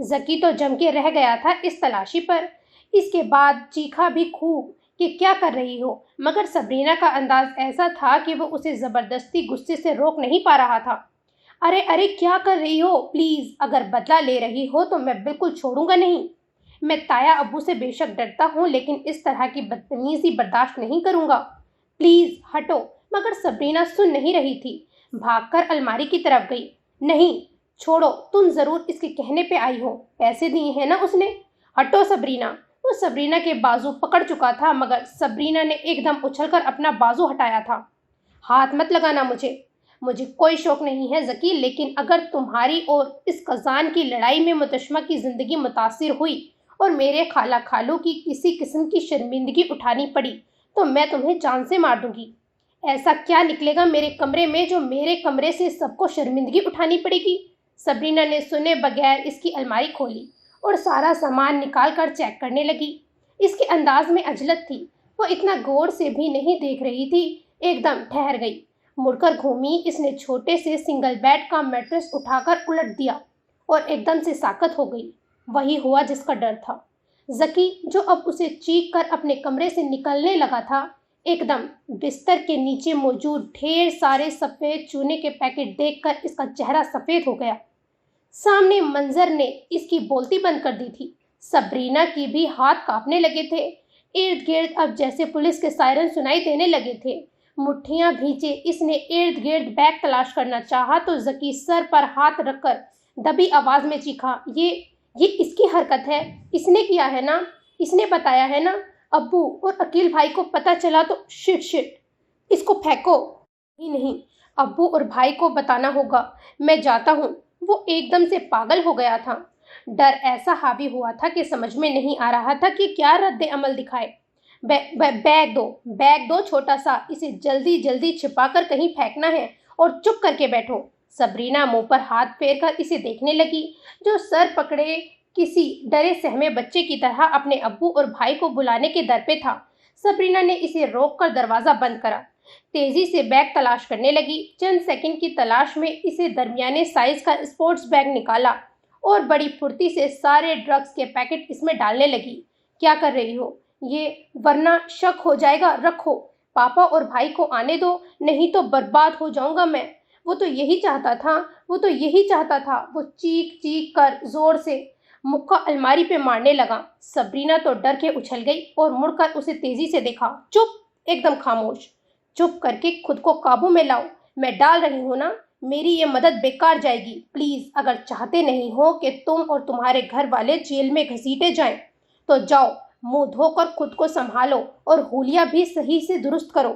ذکی تو جم کے رہ گیا تھا اس تلاشی پر۔ اس کے بعد چیخا بھی خوب کہ کیا کر رہی ہو، مگر صبرینہ کا انداز ایسا تھا کہ وہ اسے زبردستی غصے سے روک نہیں پا رہا تھا۔ ارے کیا کر رہی ہو؟ پلیز، اگر بدلہ لے رہی ہو تو میں بالکل چھوڑوں گا نہیں۔ میں تایا ابو سے بے شک ڈرتا ہوں، لیکن اس طرح کی بدتمیزی برداشت نہیں کروں گا۔ پلیز ہٹو۔ مگر صبرینہ سن نہیں رہی تھی، بھاگ کر الماری کی طرف گئی۔ نہیں چھوڑو، تم ضرور اس کے کہنے پہ آئی ہو، پیسے دیے ہیں نا اس نے۔ ہٹو صبرینہ۔ وہ صبرینہ کے بازو پکڑ چکا تھا، مگر صبرینہ نے ایک دم اچھل کر اپنا بازو ہٹایا تھا۔ ہاتھ مت لگانا مجھے کوئی شوق نہیں ہے ذکی، لیکن اگر تمہاری اور اس قزان کی لڑائی میں متشمہ کی زندگی متاثر ہوئی اور میرے خالہ خالو کی کسی قسم کی شرمندگی اٹھانی پڑی تو میں تمہیں جان سے مار دوں گی۔ ایسا کیا نکلے گا میرے کمرے میں جو میرے کمرے سے سب کو شرمندگی اٹھانی پڑے گی؟ صبرینہ نے سنے بغیر اس کی الماری کھولی اور سارا سامان نکال کر چیک کرنے لگی۔ اس کے انداز میں عجلت تھی، وہ اتنا غور سے بھی نہیں دیکھ رہی تھی، ایک دم ٹھہر گئی، مڑ کر گھومی۔ اس نے چھوٹے سے سنگل بیڈ کا میٹرس اٹھا کر الٹ دیا اور ایک دم سے ساکت ہو گئی۔ وہی ہوا جس کا ڈر تھا۔ ذکی جو اب اسے چیخ کر اپنے کمرے سے نکلنے لگا تھا، ایک دم بستر کے نیچے موجود ڈھیر سارے سفید چونے کے پیکٹ دیکھ کر اس کا چہرہ سفید ہو گیا۔ سامنے منظر نے اس کی بولتی بند کر دی تھی۔ سبرینا کی بھی ہاتھ کانپنے لگے تھے۔ ارد گرد اب جیسے پولیس کے سائرن سنائی دینے لگے تھے۔ مٹھیاں بھیجے اس نے ارد گرد بیگ تلاش کرنا چاہا تو ذکی سر پر ہاتھ رکھ کر دبی آواز میں چیخا، یہ اس کی حرکت ہے، اس نے کیا ہے نا، اس نے بتایا ہے نا، ابو اور عقیل بھائی کو پتہ چلا تو شٹ، اس کو پھینکو۔ نہیں، ابو اور بھائی کو بتانا ہوگا، میں جاتا ہوں۔ وہ ایک دم سے پاگل ہو گیا تھا۔ ڈر ایسا حاوی ہوا تھا کہ سمجھ میں نہیں آ رہا تھا کہ کیا رد عمل دکھائے۔ بیگ دو چھوٹا سا، اسے جلدی جلدی چھپا کر کہیں پھینکنا ہے، اور چپ کر کے بیٹھو۔ سبرینا منہ پر ہاتھ پھیر کر اسے دیکھنے لگی، جو سر پکڑے کسی ڈرے سہمے بچے کی طرح اپنے ابو اور بھائی کو بلانے کے در پہ تھا۔ سبرینا نے اسے روک کر دروازہ بند کرا، تیزی سے بیگ تلاش کرنے لگی۔ چند سیکنڈ کی تلاش میں اسے درمیانے سائز کا اسپورٹس بیگ نکالا اور بڑی پھرتی سے سارے ڈرگز کے پیکٹ اس میں ڈالنے لگی۔ کیا کر رہی ہو یہ، ورنہ شک ہو جائے گا، رکھو، پاپا اور بھائی کو آنے دو، نہیں تو برباد ہو جاؤں گا میں۔ وہ تو یہی چاہتا تھا، وہ چیخ کر زور سے مکہ الماری پہ مارنے لگا۔ سبرینا تو ڈر کے اچھل گئی اور مڑ کر اسے تیزی سے دیکھا۔ چپ، ایک دم خاموش، چپ کر کے خود کو قابو میں لاؤ، میں ڈال رہی ہوں نا، میری یہ مدد بیکار جائے گی، پلیز۔ اگر چاہتے نہیں ہو کہ تم اور تمہارے گھر والے جیل میں گھسیٹے جائیں تو جاؤ، منہ دھو کر خود کو سنبھالو اور حولیہ بھی صحیح سے درست کرو۔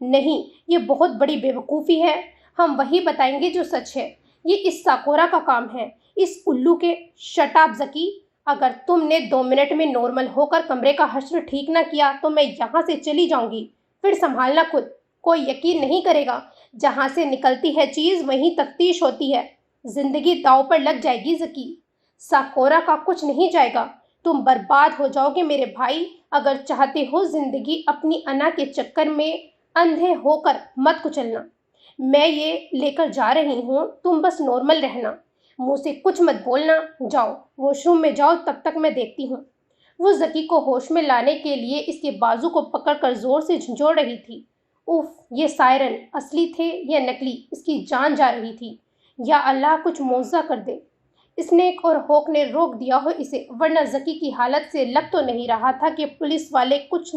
نہیں، یہ بہت بڑی بے وقوفی ہے، ہم وہی بتائیں گے جو سچ ہے، یہ اس ساکورا کا کام ہے، اس الو کے۔ شٹ اپ ذکی، اگر تم نے 2 منٹ میں نارمل ہو کر کمرے کا حشر ٹھیک نہ کیا تو میں یہاں سے چلی جاؤں گی، پھر سنبھالنا خود۔ کوئی یقین نہیں کرے گا، جہاں سے نکلتی ہے چیز وہیں تفتیش ہوتی ہے، زندگی داؤ پر لگ جائے گی ذکی۔ ساکورا کا کچھ نہیں جائے گا، تم برباد ہو جاؤ گے میرے بھائی۔ اگر چاہتے ہو زندگی اپنی انا کے چکر میں اندھے ہو کر مت کچلنا، میں یہ لے کر جا رہی ہوں، تم بس نارمل رہنا، منہ سے کچھ مت بولنا، جاؤ واش روم میں جاؤ، تب تک میں دیکھتی ہوں۔ وہ ذکی کو ہوش میں لانے کے لیے اس کے بازو کو پکڑ کر زور سے جھنجھوڑ رہی تھی۔ اف، یہ سائرن اصلی تھے یا نکلی، اس کی جان جا رہی تھی۔ یا اللہ کچھ معجزہ کر دے۔ اسنیک اور ہوک نے روک دیا ہو اسے، ورنہ ذکی کی حالت سے لگ تو نہیں رہا تھا کہ پولیس والے کچھ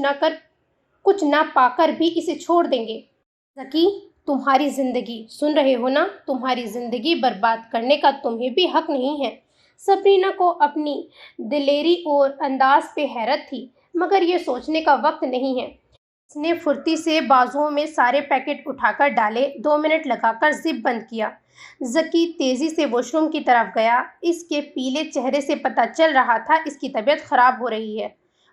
نہ پا کر بھی اسے چھوڑ دیں گے۔ ذکی، تمہاری زندگی، سن رہے ہو نا، تمہاری زندگی برباد کرنے کا تمہیں بھی حق نہیں ہے۔ سبرینا کو اپنی دلیری اور انداز پہ حیرت تھی، مگر یہ سوچنے کا وقت نہیں ہے۔ اس نے پھرتی سے بازوؤں میں سارے پیکٹ اٹھا کر ڈالے، 2 منٹ لگا کر زپ بند کیا۔ ذکی تیزی سے واش روم کی طرف گیا۔ اس کے پیلے چہرے سے پتہ چل رہا تھا اس کی طبیعت خراب ہو رہی ہے۔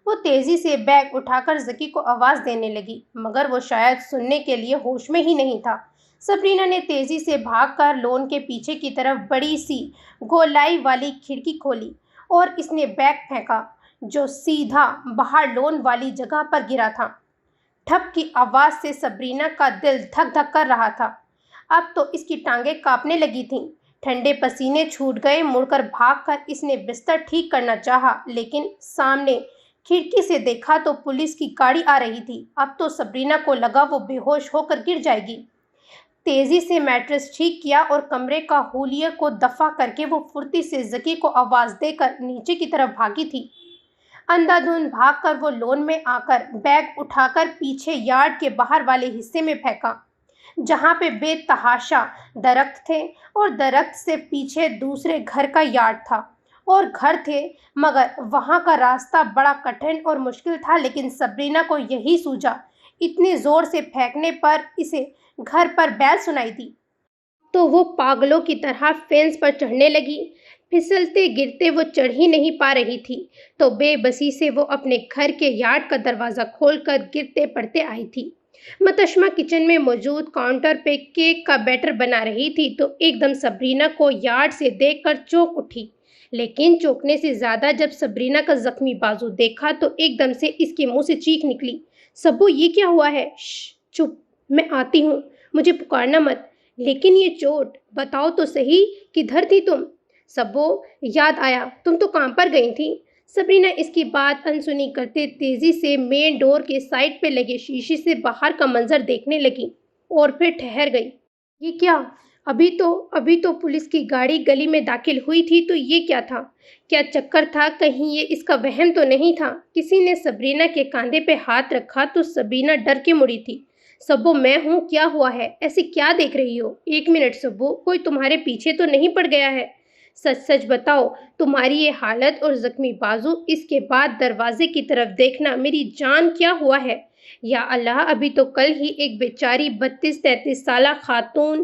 وہ تیزی سے بیگ اٹھا کر ذکی کو آواز دینے لگی، مگر وہ شاید سننے کے لیے ہوش میں ہی نہیں تھا۔ سبرینا نے تیزی سے بھاگ کر لون کے پیچھے کی طرف بڑی سی گولائی والی کھڑکی کھولی اور اس نے بیگ پھینکا، جو سیدھا باہر لون والی جگہ پر گرا تھا۔ ٹھپ کی آواز سے سبرینا کا دل دھک دھک کر رہا تھا۔ اب تو اس کی ٹانگیں کانپنے لگی تھیں، ٹھنڈے پسینے چھوٹ گئے۔ مڑ کر بھاگ کر اس نے بستر ٹھیک کرنا چاہا، لیکن سامنے کھڑکی سے دیکھا تو پولیس کی گاڑی آ رہی تھی۔ اب تو سبرینا کو لگا وہ بے ہوش ہو کر گر جائے گی۔ تیزی سے میٹرس ٹھیک کیا اور کمرے کا حولیہ کو دفع کر کے وہ پھرتی سے ذکی کو آواز دے کر نیچے کی طرف بھاگی تھی۔ اندھا دھند بھاگ کر وہ لون میں آ کر بیگ اٹھا کر پیچھے یارڈ کے باہر والے حصے میں پھینکا، جہاں پہ بے تحاشا درخت تھے اور درخت سے پیچھے دوسرے گھر کا یارڈ تھا اور گھر تھے، مگر وہاں کا راستہ بڑا کٹھن اور مشکل تھا۔ لیکن سبرینا کو یہی سوجا، اتنے زور سے پھینکنے پر اسے گھر پر بیل سنائی دی تو وہ پاگلوں کی طرح فینس پر چڑھنے لگی۔ پھسلتے گرتے وہ چڑھ ہی نہیں پا رہی تھی تو بے بسی سے وہ اپنے گھر کے یارڈ کا دروازہ کھول کر گرتے پڑتے آئی تھی۔ متشمہ کچن میں موجود کاؤنٹر پہ کیک کا بیٹر بنا رہی تھی تو ایک دم سبرینا کو یارڈ سے دیکھ کر چونک اٹھی، لیکن چونکنے سے زیادہ جب سبرینا کا زخمی بازو دیکھا تو ایک دم سے اس کے منہ سے چیخ نکلی، سبو یہ کیا ہوا ہے؟ چپ، میں آتی ہوں، مجھے پکارنا مت۔ لیکن یہ چوٹ، بتاؤ تو صحیح، کدھر تھی تم؟ سبو، یاد آیا، تم تو کام پر گئی تھی۔ سبرینا اس کی بات انسنی کرتے تیزی سے مین ڈور کے سائڈ پہ لگے شیشے سے باہر کا منظر دیکھنے لگی اور پھر ٹھہر گئی۔ یہ کیا؟ ابھی تو پولیس کی گاڑی گلی میں داخل ہوئی تھی، تو یہ کیا تھا؟ کیا چکر تھا؟ کہیں یہ اس کا وہم تو نہیں تھا؟ کسی نے سبرینا کے کاندھے پہ ہاتھ رکھا تو سبرینا ڈر کے مڑی تھی۔ سبو، میں ہوں، کیا ہوا ہے؟ ایسے کیا دیکھ رہی ہو؟ ایک منٹ سبو، کوئی تمہارے پیچھے تو نہیں پڑ گیا ہے؟ سچ سچ بتاؤ، تمہاری یہ حالت اور زخمی بازو، اس کے بعد دروازے کی طرف دیکھنا، میری جان، کیا ہوا ہے؟ یا اللہ، ابھی تو کل ہی ایک بیچاری 32-33 سالہ خاتون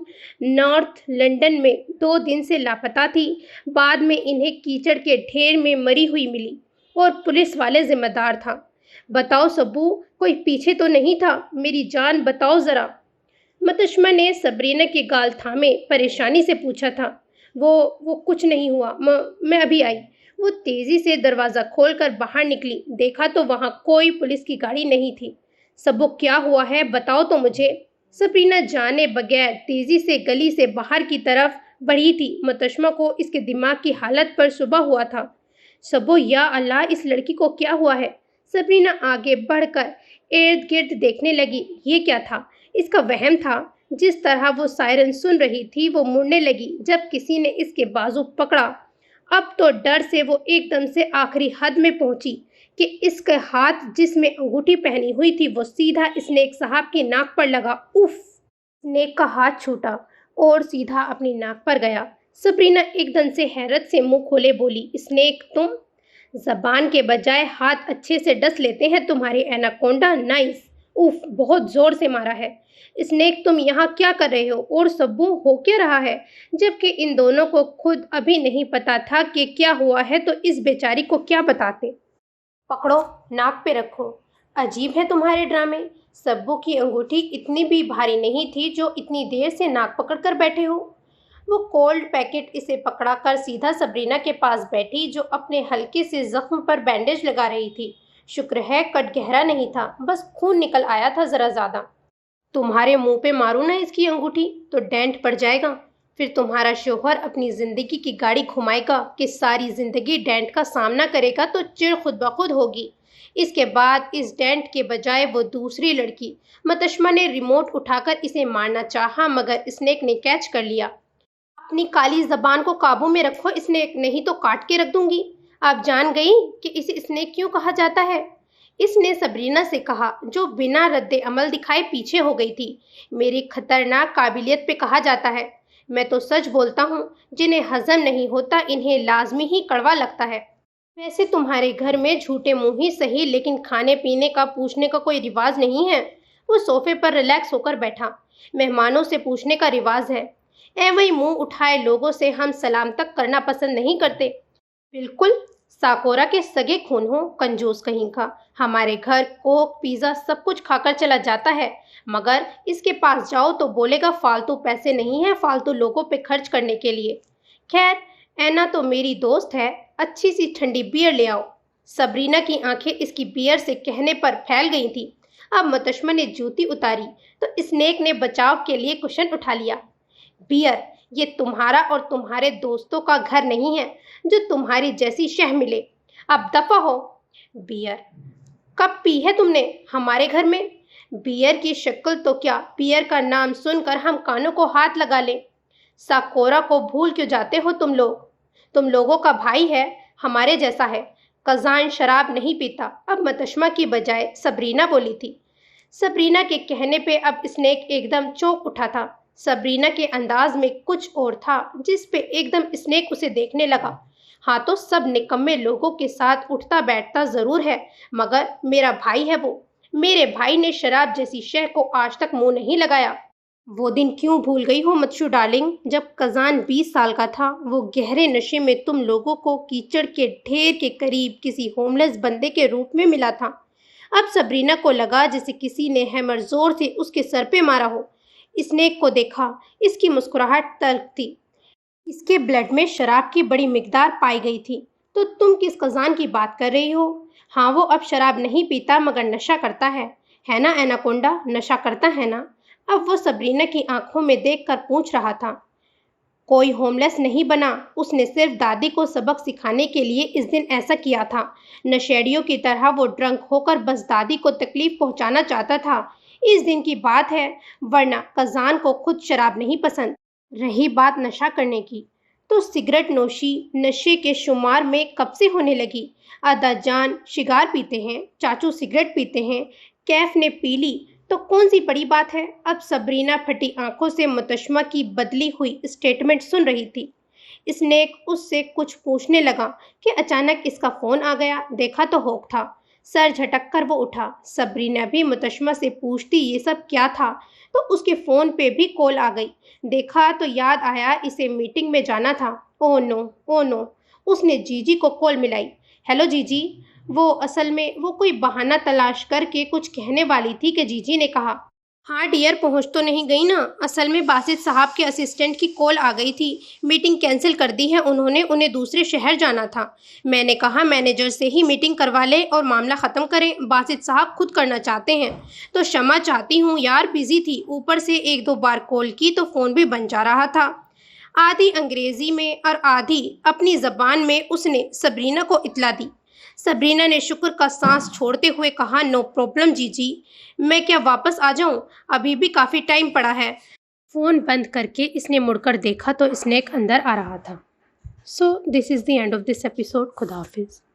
نارتھ لندن میں 2 دن سے لاپتہ تھی، بعد میں انہیں کیچڑ کے ڈھیر میں مری ہوئی ملی اور پولیس والے ذمہ دار تھا۔ بتاؤ سبو، کوئی پیچھے تو نہیں تھا؟ میری جان بتاؤ ذرا۔ متشمہ نے سبرینا کے گال تھامے پریشانی سے پوچھا تھا۔ وہ کچھ نہیں ہوا، میں ابھی آئی۔ وہ تیزی سے دروازہ کھول کر باہر نکلی، دیکھا تو وہاں کوئی پولیس کی گاڑی نہیں تھی۔ سبو، کیا ہوا ہے؟ بتاؤ تو مجھے۔ سبرینا جانے بغیر تیزی سے گلی سے باہر کی طرف بڑھی تھی۔ متشمہ کو اس کے دماغ کی حالت پر شبہ ہوا تھا۔ سبو، یا اللہ، اس لڑکی کو کیا ہوا ہے؟ سبرینا آگے بڑھ کر ارد گرد دیکھنے لگی۔ یہ کیا تھا؟ اس کا وہم تھا؟ جس طرح وہ سائرن سن رہی تھی وہ مڑنے لگی جب کسی نے اس کے بازو پکڑا۔ اب تو ڈر سے وہ ایک دم سے آخری حد میں پہنچی کہ اس کا ہاتھ جس میں انگوٹھی پہنی ہوئی تھی وہ سیدھا اسنیک صاحب کی ناک پر لگا۔ اف! اسنیک کا ہاتھ چھوٹا اور سیدھا اپنی ناک پر گیا۔ سبرینا ایک دم سے حیرت سے منہ کھولے بولی، اسنیک تم؟ زبان کے بجائے ہاتھ اچھے سے ڈس لیتے ہیں تمہارے ایناکونڈا۔ نائس! اوف، بہت زور سے مارا ہے۔ اسنیک، تم یہاں کیا کر رہے ہو؟ اور سبو، ہو کیا رہا ہے؟ جبکہ ان دونوں کو خود ابھی نہیں پتا تھا کہ کیا ہوا ہے تو اس بیچاری کو کیا بتاتے۔ پکڑو، ناک پہ رکھو۔ عجیب ہے تمہارے ڈرامے۔ سبو کی انگوٹھی اتنی بھی بھاری نہیں تھی جو اتنی دیر سے ناک پکڑ کر بیٹھے ہو۔ وہ کولڈ پیکٹ اسے پکڑا کر سیدھا سبرینا کے پاس بیٹھی جو اپنے ہلکے سے زخم پر بینڈیج لگا رہی تھی۔ شکر ہے کٹ گہرا نہیں تھا، بس خون نکل آیا تھا ذرا زیادہ۔ تمہارے منہ پہ ماروں نا اس کی انگوٹھی تو ڈینٹ پڑ جائے گا، پھر تمہارا شوہر اپنی زندگی کی گاڑی گھمائے گا کہ ساری زندگی ڈینٹ کا سامنا کرے گا تو چڑ خود بخود ہوگی۔ اس کے بعد اس ڈینٹ کے بجائے وہ دوسری لڑکی۔ متشمہ نے ریموٹ اٹھا کر اسے مارنا چاہا مگر اسنیک نے کیچ کر لیا۔ اپنی کالی زبان کو قابو میں رکھو اسنیک، نہیں تو کاٹ کے رکھ دوں گی۔ آپ جان گئی کہ اسے اسنیک کیوں کہا جاتا ہے؟ اس نے سبرینا سے کہا جو بنا رد عمل دکھائے پیچھے ہو گئی تھی۔ میری خطرناک قابلیت پہ کہا جاتا ہے۔ میں تو سچ بولتا ہوں، جنہیں ہضم نہیں ہوتا انہیں لازمی ہی کڑوا لگتا ہے۔ ویسے تمہارے گھر میں جھوٹے منہ ہی صحیح لیکن کھانے پینے کا پوچھنے کا کوئی رواج نہیں ہے۔ وہ صوفے پر ریلیکس ہو کر بیٹھا۔ مہمانوں سے پوچھنے کا رواج ہے، وہی منہ اٹھائے لوگوں سے ہم سلام تک کرنا پسند نہیں کرتے۔ بالکل، ساکورا کے سگے خون ہو، کنجوس کہیں کا، ہمارے گھر کوک پیزا سب کچھ کھا کر چلا جاتا ہے مگر اس کے پاس جاؤ تو بولے گا فالتو پیسے نہیں ہیں فالتو لوگوں پہ خرچ کرنے کے لیے۔ خیر، اینا تو میری دوست ہے، اچھی سی ٹھنڈی بیئر لے آؤ۔ سبرینا کی آنکھیں اس کی بیئر سے کہنے پر پھیل گئی تھیں۔ اب متشمہ نے جوتی اتاری تو اسنیک نے بچاؤ کے لیے کشن اٹھا لیا۔ بیئر، یہ تمہارا اور تمہارے دوستوں کا گھر نہیں ہے جو تمہاری جیسی شہ ملے۔ اب دفع ہو۔ بیئر کب پی ہے تم نے ہمارے گھر میں؟ بیئر کی شکل تو کیا، بیئر کا نام سن کر ہم کانوں کو ہاتھ لگا لیں۔ ساکورا کو بھول کیوں جاتے ہو تم لوگ؟ تم لوگوں کا بھائی ہے، ہمارے جیسا ہے، کزان شراب نہیں پیتا۔ اب متشمہ کی بجائے سبرینا بولی تھی۔ سبرینا کے کہنے پہ اب اسنیک ایک دم چونک اٹھا تھا۔ سبرینا کے انداز میں کچھ اور تھا جس پہ ایک دم اسنیک اسے دیکھنے لگا۔ ہاں تو سب نکمے لوگوں کے ساتھ اٹھتا بیٹھتا ضرور ہے مگر میرا بھائی ہے وہ۔ میرے بھائی نے شراب جیسی شے کو آج تک منہ نہیں لگایا۔ وہ دن کیوں بھول گئی ہو متشو ڈارلنگ جب کزان 20 سال کا تھا؟ وہ گہرے نشے میں تم لوگوں کو کیچڑ کے ڈھیر کے قریب کسی ہوملیس بندے کے روپ میں ملا تھا۔ اب سبرینا کو لگا جیسے کسی نے ہیمر زور سے اس کے سر پہ مارا ہو۔ اسنیک کو دیکھا، اس کی مسکراہٹ تلخ تھی۔ اس کے بلڈ میں شراب کی بڑی مقدار پائی گئی تھی۔ تو تم کس کزان کی بات کر رہی ہو؟ ہاں، وہ اب شراب نہیں پیتا مگر نشہ کرتا ہے۔ ہے نا ایناکونڈا، نشہ کرتا ہے نا؟ اب وہ سبرینا کی آنکھوں میں دیکھ کر پوچھ رہا تھا۔ کوئی ہوم لیس نہیں بنا، اس نے صرف دادی کو سبق سکھانے کے لیے اس دن ایسا کیا تھا۔ نشیڑیوں کی طرح وہ ڈرنک ہو کر بس دادی کو تکلیف پہنچانا چاہتا تھا۔ اس دن کی بات ہے، ورنہ کزان کو خود شراب نہیں پسند۔ رہی بات نشہ کرنے کی، تو سگریٹ نوشی نشے کے شمار میں کب سے ہونے لگی؟ ادا جان سگار پیتے ہیں، چاچو سگریٹ پیتے ہیں، کیف نے پی لی تو کون سی بڑی بات ہے؟ اب سبرینا پھٹی آنکھوں سے متشمہ کی بدلی ہوئی اسٹیٹمنٹ سن رہی تھی۔ اسنیک اس سے کچھ پوچھنے لگا کہ اچانک اس کا فون آ گیا۔ دیکھا تو ہوک تھا۔ سر جھٹک کر وہ اٹھا۔ سبرینا بھی متشمہ سے پوچھتی یہ سب کیا تھا تو اس کے فون پہ بھی کال آ گئی۔ دیکھا تو یاد آیا اسے میٹنگ میں جانا تھا۔ او نو، او نو، اس نے جی جی کو کال ملائی۔ ہیلو جی جی، اصل میں وہ کوئی بہانہ تلاش کر کے کچھ کہنے والی تھی کہ جی جی نے کہا، ہاں ڈیئر، پہنچ تو نہیں گئی نا؟ اصل میں باسط صاحب کے اسسٹنٹ کی کال آ گئی تھی، میٹنگ کینسل کر دی ہے انہوں نے، انہیں دوسرے شہر جانا تھا۔ میں نے کہا مینیجر سے ہی میٹنگ کروا لیں اور معاملہ ختم کریں، باسط صاحب خود کرنا چاہتے ہیں تو شمع چاہتی ہوں یار، بزی تھی، اوپر سے ایک دو بار کال کی تو فون بھی بن جا رہا تھا۔ آدھی انگریزی میں اور آدھی اپنی زبان میں اس نے سبرینا کو اطلاع دی۔ سبرینا نے شکر کا سانس چھوڑتے ہوئے کہا، نو پرابلم جی جی، میں کیا واپس آ جاؤں؟ ابھی بھی کافی ٹائم پڑا ہے۔ فون بند کر کے اس نے مڑ کر دیکھا تو اسنیک اندر آ رہا تھا۔ So this is the end of this episode. خدا حافظ۔